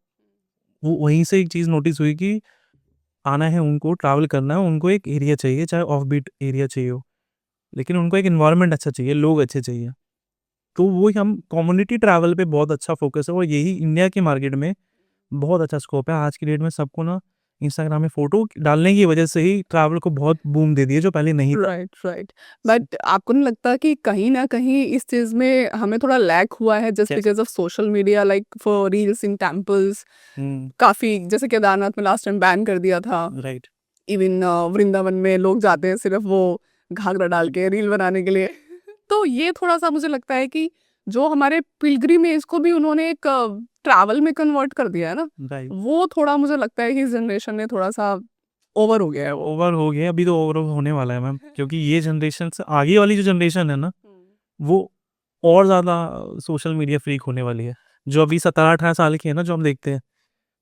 वो वहीं से एक चीज़ नोटिस हुई कि आना है उनको, ट्रैवल करना है उनको, एक एरिया चाहिए, चाहे ऑफ बीट एरिया चाहिए हो, लेकिन उनको एक इन्वायरमेंट अच्छा चाहिए, लोग अच्छे चाहिए। तो वो हम कम्युनिटी ट्रैवल पे बहुत अच्छा फोकस है और यही इंडिया की मार्केट में बहुत अच्छा स्कोप है। आज की डेट में सबको ना इंस्टाग्राम में फोटो डालने की वजह से ही ट्रैवल को बहुत बूम दे दिया जो पहले नहीं था। राइट। बट आपको नहीं लगता कि कहीं ना कहीं इस चीज़ में हमें थोड़ा लैक हुआ है just Yes. Because of social media, like for reels in temples? काफ़ी, जैसे केदारनाथ में लास्ट टाइम बैन कर दिया था। राइट। इवन वृंदावन में लोग जाते हैं सिर्फ वो घाघरा डाल के रील बनाने के लिए। तो ये थोड़ा सा मुझे लगता है कि जो हमारे पिलग्रिमेज को भी उन्होंने एक ट्रैवल में कन्वर्ट कर दिया है ना, राइट, वो थोड़ा मुझे लगता है कि इस जनरेशन ने थोड़ा सा ओवर हो गया है वो। ओवर हो गया, अभी तो ओवर होने वाला है मैम, क्योंकि ये जनरेशन से आगे वाली जो जनरेशन है ना वो और ज़्यादा सोशल मीडिया फ्रीक होने वाली है। जो अभी 17-18 साल की है ना जो हम देखते हैं,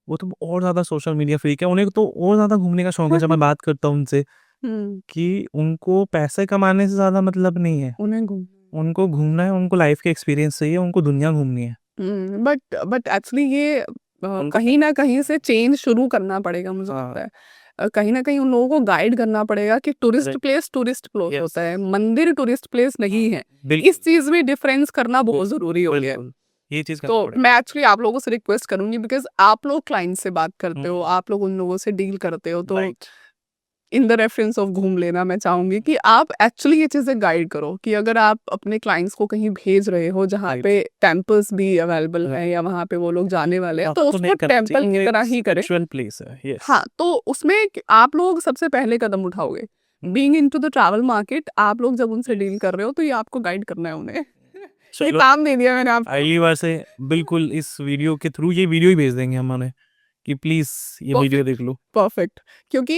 वो तो और ज़्यादा सोशल मीडिया फ्रीक है। उन्हें तो और ज़्यादा घूमने का शौक है। जब मैं बात करता हूँ उनसे कि उनको पैसे कमाने से ज़्यादा मतलब नहीं है, उन्हें घूम उनको घूमना है, उनको लाइफ के एक्सपीरियंस चाहिए, उनको दुनिया घूमनी है। बट एक्चुअली ये कहीं ना कहीं से चेंज शुरू करना पड़ेगा मुझे हाँ। लगता है। कहीं ना कहीं उन लोगों को गाइड करना पड़ेगा कि tourist Right. Place tourist place Yes. होता है, मंदिर टूरिस्ट प्लेस नहीं है। बिल्कुल, इस चीज में डिफरेंस करना बहुत जरूरी हो गया है। बिल्कुल, ये चीज़ तो करना पड़ेगा। मैं एक्चुअली आप लोगों से रिक्वेस्ट करूंगी, बिकॉज आप लोग क्लाइंट से बात करते हो, आप लोग उन लोगों से डील करते हो, तो Right. In the reference of घूम लेना मैं चाहूंगी कि आप एक्चुअली ये चीज़ें गाइड करो कि अगर आप अपने क्लाइंट्स को कहीं भेज रहे हो जहाँ Right. पे टेम्पल्स भी अवेलेबल है या वहाँ पे वो लोग जाने वाले हैं, तो आपको उसको नहीं करना टेम्पल की चाहिए, तरह ही करें। spiritual place है, yes. हाँ, तो उसमें आप लोग सबसे पहले कदम उठाओगे being into the travel market, आप लोग जब उनसे डील कर रहे हो तो ये आपको गाइड करना है उन्हें। ये चलो काम दे दिया मैंने आपको। अगली बार से बिल्कुल इस वीडियो के थ्रू ये वीडियो ही भेज देंगे हम उन्हें कि प्लीज ये वीडियो देख लो। परफेक्ट, क्योंकि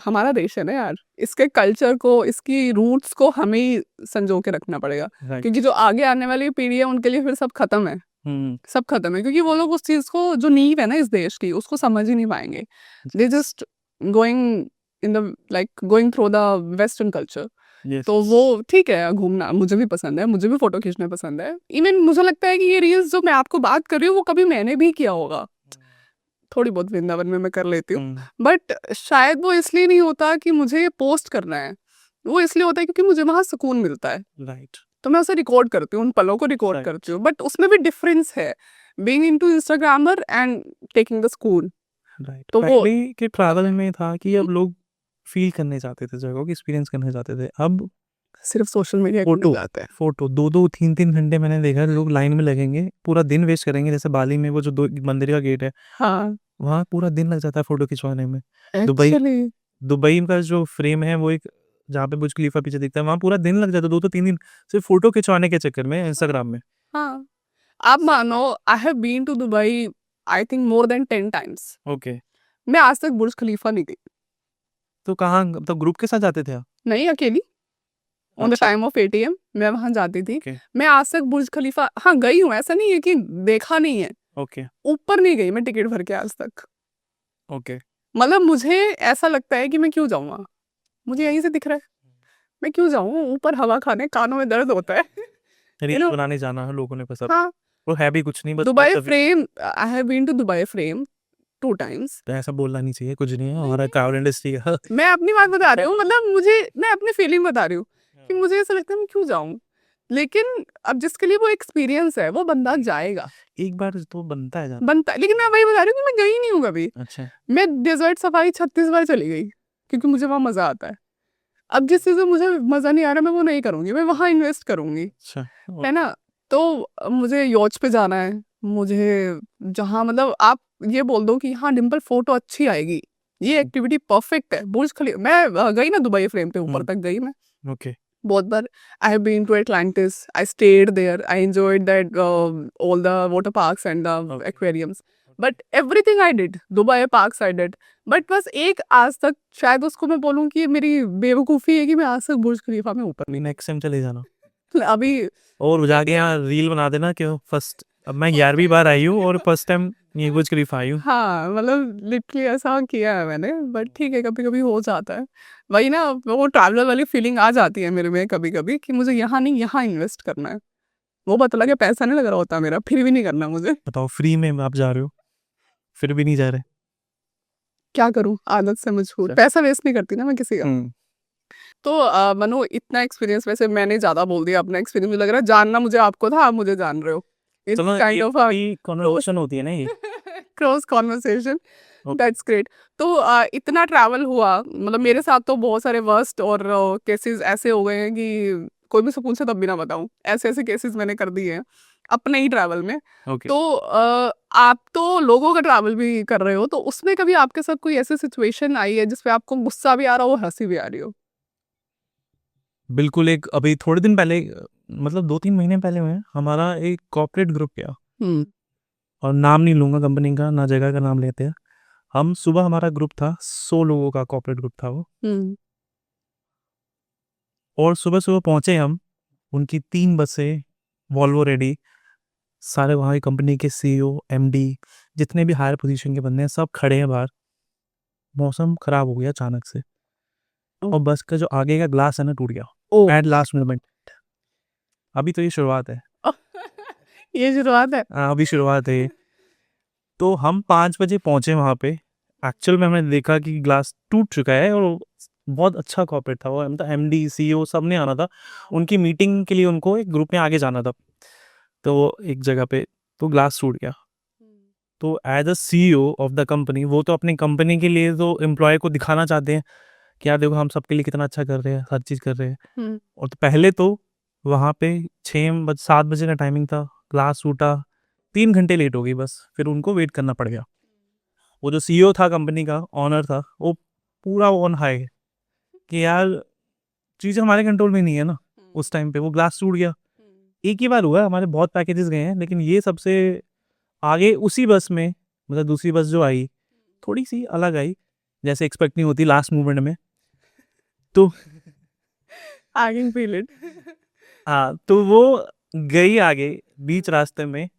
हमारा देश है ना यार, इसके कल्चर को, इसकी रूट्स को हमें ही संजो के रखना पड़ेगा, राइट। क्योंकि जो आगे आने वाली पीढ़ी है उनके लिए फिर सब खत्म है, हम्म। सब खत्म है, क्योंकि वो लोग उस चीज को, जो नींव है ना इस देश की, उसको समझ ही नहीं पाएंगे। They just going in the like going through the western culture. Yes. तो वो ठीक है, घूमना मुझे भी पसंद है, मुझे भी फोटो खींचना पसंद है। इवन मुझे लगता है कि ये रील्स जो मैं आपको बात कर रही हूँ वो कभी मैंने भी किया होगा, थोड़ी बहुत वृंदावन में मैं कर लेती हूँ, हम्म, बट शायद वो इसलिए नहीं होता कि मुझे ये पोस्ट करना है, वो इसलिए होता है क्योंकि मुझे वहाँ सुकून मिलता है, राइट। तो मैं उसे रिकॉर्ड करती हूँ, उन पलों को रिकॉर्ड Right. करती हूँ। बट उसमें भी डिफरेंस है, being into Instagrammer and taking the school. Right. तो वो पहले के ट्रैवल में था कि अब लोग फील करने चाहते थे, जगहों को एक्सपीरियंस करने चाहते थे। अब सिर्फ सोशल मीडिया फोटो जाते हैं। फोटो 2-2 3-3 घंटे मैंने देखा लोग लाइन में लगेंगे, पूरा दिन वेस्ट करेंगे। जैसे बाली में वो जो मंदिर का गेट है, हाँ, वहाँ पूरा दिन लग जाता है फोटो खिंचवाने में। दुबई एक्चुअली दुबई का जो फ्रेम है वो एक, जहाँ पे बुर्ज खलीफा पीछे दिखता है, वहाँ पूरा दिन लग जाता है, 2-3 दिन सिर्फ फोटो खिंचवाने के चक्कर में इंस्टाग्राम में। हाँ, आप मानो I have been to Dubai I think more than 10 times. Okay, मैं आज तक बुर्ज खलीफा नहीं गई, तो कहाँ, तो ग्रुप के साथ जाते थे आप? नहीं अकेली। ऑन द अच्छा। टाइम ऑफ एटीएम मैं वहां जाती थी। ओके मैं आज तक बुर्ज खलीफा हाँ गई हूँ, ऐसा नहीं है कि देखा नहीं है, ओके ऊपर नहीं गई मैं टिकट भर के आज तक। ओके। मतलब मुझे ऐसा लगता है कि मैं क्यों जाऊँ वहाँ, मुझे यहीं से दिख रहा है, मैं क्यों जाऊँ ऊपर हवा खाने, कानों में दर्द होता है। यू रील नो, बनाने जाना है लोगों ने पसंद, हाँ। वो है भी कुछ नहीं, बस दुबई point of view। फ्रेम, I have been to Dubai फ्रेम 2 टाइम्स। तो ऐसा बोलना नहीं चाहिए, कुछ नहीं है हमारा ट्रैवल इंडस्ट्री का। मैं अपनी बात बता रही हूँ, मतलब मुझे, मैं अपनी फीलिंग बता रही हूँ कि मुझे ऐसा लगता है मैं क्यों जाऊँ, लेकिन अब जिसके लिए वो एक्सपीरियंस है वो बंदा जाएगा, एक बार तो बनता है जाना। बनता है। लेकिन मैं वही बता रही हूँ कि मैं गई नहीं हूँ कभी। अच्छा। मैं डेजर्ट सफारी 36 बार चली गई, क्योंकि मुझे वहाँ मजा आता है। अब जिस चीज़ में मुझे मजा नहीं आ रहा मैं वो नहीं करूंगी, मैं वहाँ इन्वेस्ट करूंगी, अच्छा। है ना। तो मुझे यॉच पे जाना है, मुझे जहाँ, मतलब आप ये बोल दो कि हाँ डिम्पल फोटो अच्छी आएगी, ये एक्टिविटी परफेक्ट है। बुर्ज खलीफा मैं गई ना दुबई फ्रेम पे, ऊपर हम्म। तक गई मैं ओके। बहुत बार। I have been to Atlantis, I stayed there, I enjoyed that all the water parks and the Okay. Aquariums, but everything I did, Dubai parks I did. But बस एक आज तक शायद उसको मैं बोलूँ कि मेरी बेवकूफ़ी है कि मैं आज तक बुर्ज खलीफा में ऊपर अभी नेक्स्ट टाइम चले जाना नहीं अभी। और जाके यहाँ रील बना देना क्यों फर्स्ट, अब मैं 11वीं बार आई हूँ और फर्स्ट टाइम ये बुर्ज खलीफा आई हूँ। हाँ, मतलब लिटरली ऐसा किया है मैंने, बट ठीक है कभी कभी हो जाता है। वही ना, वो ट्रैवलर वाली फीलिंग आ जाती है मेरे में कभी कभी कि मुझे यहाँ नहीं, यहाँ इन्वेस्ट करना है। वो पता लगे पैसा नहीं लग रहा होता मेरा, फिर भी नहीं करना मुझे। बताओ, फ्री में आप जा रहे हो फिर भी नहीं जा रहे। क्या करूँ, आदत से मजबूर, अच्छा। पैसा वेस्ट नहीं करती ना मैं किसी का। हम्म। तो मनो इतना एक्सपीरियंस, वैसे मैंने ज्यादा बोल दिया अपना एक्सपीरियंस, मुझे लग रहा है जानना मुझे आपको था, आप मुझे जान रहे हो। इट्स चलो काइंड ऑफ अ कॉन्वर्सेशन होती है ना ये। Cross conversation, Okay. That's great. तो इतना ट्रैवल हुआ, मतलब मेरे साथ तो बहुत सारे वर्स्ट और केसेस ऐसे हो गए हैं कि कोई भी सुकून से तब भी ना बताऊं, ऐसे ऐसे केसेस मैंने कर दिए हैं अपने ही ट्रैवल में। ओके। तो आप तो लोगों का ट्रैवल भी कर रहे हो, तो उसमें कभी आपके साथ कोई ऐसी सिचुएशन आई है जिसपे आपको गुस्सा भी आ रहा हो, हंसी भी आ रही हो? बिल्कुल, एक अभी थोड़े दिन पहले, मतलब 2-3 महीने पहले हुए हैं, हमारा एक कॉर्पोरेट ग्रुप गया, हम्म और नाम नहीं लूंगा कंपनी का, ना जगह का नाम लेते हैं हम। सुबह हमारा ग्रुप था, 100 लोगों का कॉर्पोरेट ग्रुप था वो, हम्म और सुबह सुबह पहुंचे हम, उनकी 3 बसें वॉल्वो रेडी, सारे वहाँ की कंपनी के सीईओ एमडी जितने भी हायर पोजीशन के बंदे हैं सब खड़े हैं बाहर। मौसम खराब हो गया अचानक से, और बस का जो आगे का ग्लास है ना टूट गया ओ एट लास्ट मोमेंट। अभी तो ये शुरुआत है, ये शुरुआत है। अभी शुरुआत है ये। तो हम 5 बजे पहुंचे वहाँ पे, एक्चुअल में हमने देखा कि ग्लास टूट चुका है, और बहुत अच्छा कॉर्पोरेट था वो, मतलब एमडी सीईओ सब ने आना था, उनकी मीटिंग के लिए उनको एक ग्रुप में आगे जाना था, तो वो एक जगह पे, तो ग्लास टूट गया। तो as a CEO of the company, वो तो अपनी कंपनी के लिए तो एम्प्लॉय को दिखाना चाहते हैं कि यार देखो हम सबके लिए कितना अच्छा कर रहे हैं, हर चीज़ कर रहे हैं। हम्म और तो पहले तो वहाँ पे 7 बजे का टाइमिंग था, ग्लास टूटा, 3 घंटे लेट हो गई बस, फिर उनको वेट करना पड़ गया। वो जो सीईओ था कंपनी का, ऑनर था, वो पूरा ऑन हाई कि यार चीज़ें हमारे कंट्रोल में नहीं है ना। उस टाइम पे वो ग्लास टूट गया, एक ही बार हुआ है, हमारे बहुत पैकेजेस गए हैं, लेकिन ये सबसे आगे उसी बस में, मतलब दूसरी बस जो आई थोड़ी सी अलग आई, जैसे एक्सपेक्ट नहीं होती लास्ट मोमेंट में। तो I can feel it. हाँ, तो वो गई आगे बीच रास्ते में,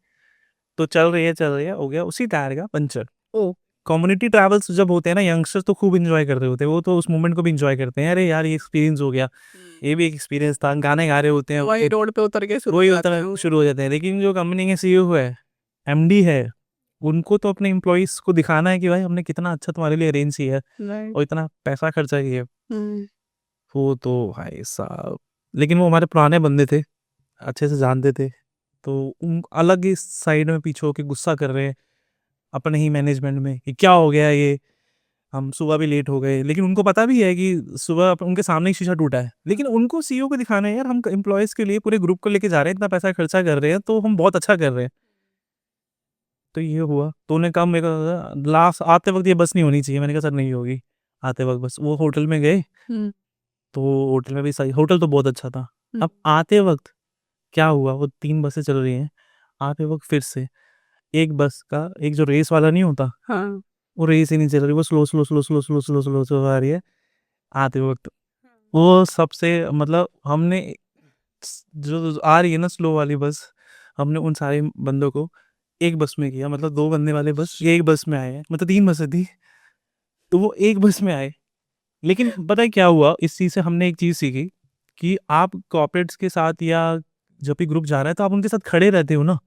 तो चल रही है, हो गया उसी टायर का पंचर। ओ कम्युनिटी ट्रैवल्स जब होते हैं ना, यंगस्टर्स तो खूब इंजॉय कर रहे होते हैं, वो तो उस मोमेंट को भी इंजॉय करते हैं, अरे यार ये एक्सपीरियंस हो गया, ये भी एक एक्सपीरियंस था, गाने गा रहे होते हैं, वही रोड पे उतर के शुरू वही हो होता जाते है, हैं। शुरू हो जाते हैं। लेकिन जो कंपनी के सीईओ है, एमडी है, उनको तो अपने एम्प्लॉइज को दिखाना है कि भाई हमने कितना अच्छा तुम्हारे लिए अरेंज किया है Right. और इतना पैसा खर्चा किया है। हम्म, वो तो भाई साहब, लेकिन वो हमारे पुराने बंदे थे, अच्छे से जानते थे, तो उन अलग ही साइड में पीछे होके गुस्सा कर रहे हैं अपने ही मैनेजमेंट में कि क्या हो गया ये, हम सुबह भी लेट हो गए। लेकिन उनको पता भी है कि सुबह उनके सामने ही शीशा टूटा है, लेकिन उनको सीईओ को दिखाना है यार हम एम्प्लॉयज़ के लिए पूरे ग्रुप को लेके जा रहे हैं, इतना पैसा खर्चा कर रहे हैं, तो हम बहुत अच्छा कर रहे हैं। तो ये हुआ, तो उन्होंने कहा मेरे को लास्ट आते वक्त ये बस नहीं होनी चाहिए। मैंने कहा सर नहीं होगी आते वक्त बस। वो होटल में गए, हम्म, तो होटल में भी सही, होटल तो बहुत अच्छा था। अब हम्म। आते वक्त क्या हुआ, वो 3 बसें चल रही हैं, आते वक्त फिर से एक बस का, एक जो रेस वाला नहीं होता, हाँ वो रेस ही नहीं चल रही, वो slow slow slow slow slow slow slow slow आ रही है आते वक्त। वो सबसे मतलब हमने जो आ रही है ना स्लो वाली बस, हमने उन सारे बंदों को एक बस में किया, मतलब 2 बंदे वाले बस ये एक बस में आए हैं, मतलब 3 बसें थी, तो वो एक बस में आए। लेकिन पता है क्या हुआ, इस चीज़ से हमने एक चीज़ सीखी कि आप कॉर्पोरेट्स के साथ या जब भी ग्रुप जा रहा है तो आप उनके साथ खड़े रहते हो ना,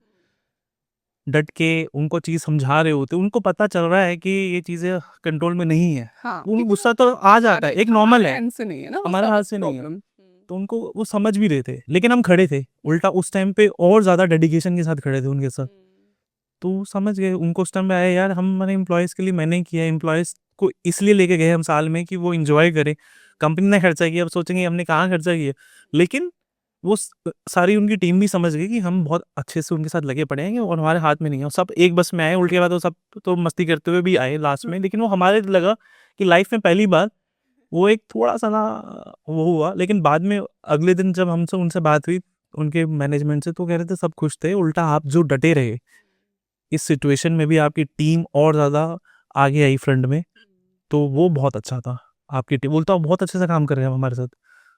डट के उनको चीज़ समझा रहे होते हो, उनको पता चल रहा है कि ये चीज़ें कंट्रोल में नहीं है, हाँ उनको गुस्सा तो आ जाता है, एक नॉर्मल है, hand से नहीं है ना हमारे उसका हाथ से नहीं है। problem। तो उनको वो समझ भी रहे थे, लेकिन हम खड़े थे, उल्टा उस टाइम पे और ज़्यादा डेडिकेशन के साथ खड़े थे उनके साथ। तो वो समझ गए, उनको उस टाइम पे आया यार हमारे एम्प्लॉयज़ के लिए मैंने किया है, एम्प्लॉयज़ को इसलिए लेके गए हम साल में कि वो एंजॉय करें। कंपनी ने खर्चा किया, अब सोचेंगे हमने कहाँ खर्चा किया, लेकिन वो सारी उनकी टीम भी समझ गई कि हम बहुत अच्छे से उनके साथ लगे पड़े हैं और हमारे हाथ में नहीं है। और सब एक बस में आए, उल्टे बाद वो सब तो मस्ती करते हुए भी आए लास्ट में, लेकिन वो हमारे लगा कि लाइफ में पहली बार वो एक थोड़ा-सा ना वो हुआ। लेकिन बाद में अगले दिन जब हमसे उनसे बात हुई, उनके मैनेजमेंट से, तो कह रहे थे सब खुश थे, उल्टा आप जो डटे रहे, इस सिचुएशन में भी आपकी टीम और ज़्यादा आगे आई फ्रंट में, तो वो बहुत अच्छा था। आपकी टीम बोलता हूँ बहुत अच्छे से काम कर रहे हैं हमारे साथ।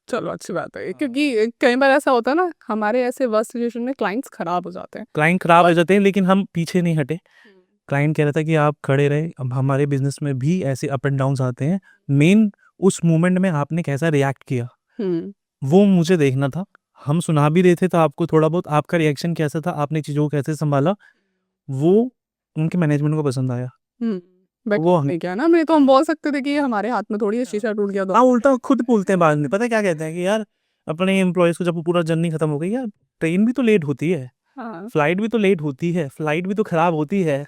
चलो अच्छी बात है, क्योंकि कई बार ऐसा होता है ना, हमारे ऐसे वर्स्ट सिचुएशन में क्लाइंट्स खराब हो जाते हैं। क्लाइंट खराब हो जाते हैं, लेकिन हम पीछे नहीं हटे। क्लाइंट कह रहा था कि आप खड़े रहे, अब हमारे बिज़नेस में भी ऐसे अप एंड डाउन्स आते हैं। मेन उस मोमेंट में आपने कैसा रिएक्ट किया, हम्म, वो मुझे देखना था। हम सुना भी रहे थे तो आपको थोड़ा बहुत आपका रिएक्शन कैसा था, आपने चीज़ों को कैसे सँभाला, वो उनके मैनेजमेंट को पसंद आया। बट वो नहीं क्या ना, मैं तो हम बोल सकते थे कि हमारे हाथ में थोड़ी है, शीशा टूट गया तो हाँ, उल्टा खुद बोलते हैं बाद में, पता है क्या कहते हैं कि यार अपने एम्प्लॉयज़ को जब पूरा जर्नी खत्म हो गई, यार ट्रेन भी तो लेट होती है, हाँ फ्लाइट भी तो लेट होती है, फ्लाइट भी तो खराब होती है,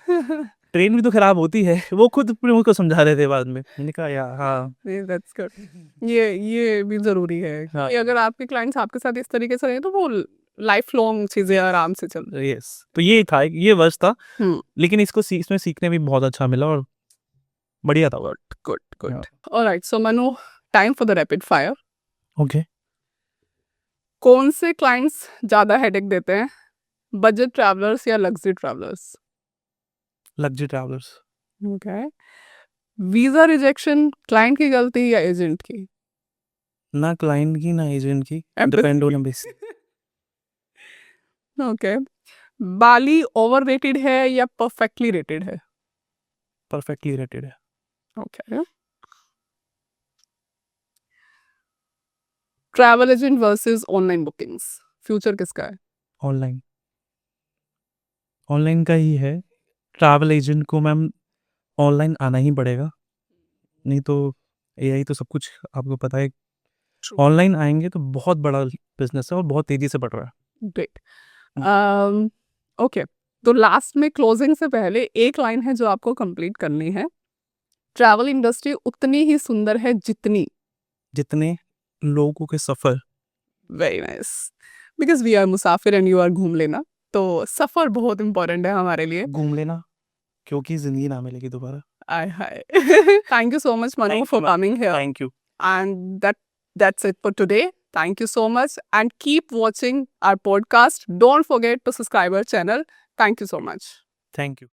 ट्रेन भी तो खराब होती है। वो खुद अपने मुँह को समझा रहे थे बाद में। मैंने कहा यार हाँ, दैट्स गुड। ये भी जरूरी है हाँ, कि अगर आपके क्लाइंट्स आपके साथ इस तरीके से रहे तो वो लाइफ लॉन्ग चीजें आराम से चल। यस। तो ये था, ये वर्ष था, हम्म, लेकिन इसमें सीखने भी बहुत अच्छा मिला और बढ़िया था। Good good. हाँ। Alright, so Manu, time for the rapid fire. Okay. कौन से क्लाइंट्स ज्यादा हेडेक देते हैं, बजट ट्रैवलर्स या luxury travellers? Luxury travellers. Okay. Visa rejection client की गलती या एजेंट की? ना क्लाइंट की ना एजेंट की, Empathy. Depend on base. Okay. Bali overrated है या परफेक्टली रेटेड है? परफेक्टली रेटेड है। Okay. Travel agent versus online bookings, future किसका है? ऑनलाइन, ऑनलाइन का ही है। ट्रैवल एजेंट को मैम ऑनलाइन आना ही पड़ेगा, नहीं तो एआई तो सब कुछ आपको पता है। ऑनलाइन आएंगे तो बहुत बड़ा बिजनेस है और बहुत तेजी से बढ़ रहा है। ग्रेट। ओके, तो लास्ट में क्लोजिंग से पहले एक लाइन है जो आपको कंप्लीट करनी है। ट्रैवल इंडस्ट्री उतनी ही सुंदर है जितनी, जितने लोगों के सफ़र। Very nice, because we are मुसाफिर एंड यू आर घूम लेना, तो सफर बहुत इंपॉर्टेंट है हमारे लिए। घूम लेना, क्योंकि ज़िंदगी ना मिलेगी दोबारा। आय हाय। Thank you so much Manu Thank for you, coming here. Thank you. And that's it for today. Thank you so much and keep watching our podcast. Don't forget to subscribe our channel. Thank you so much. Thank you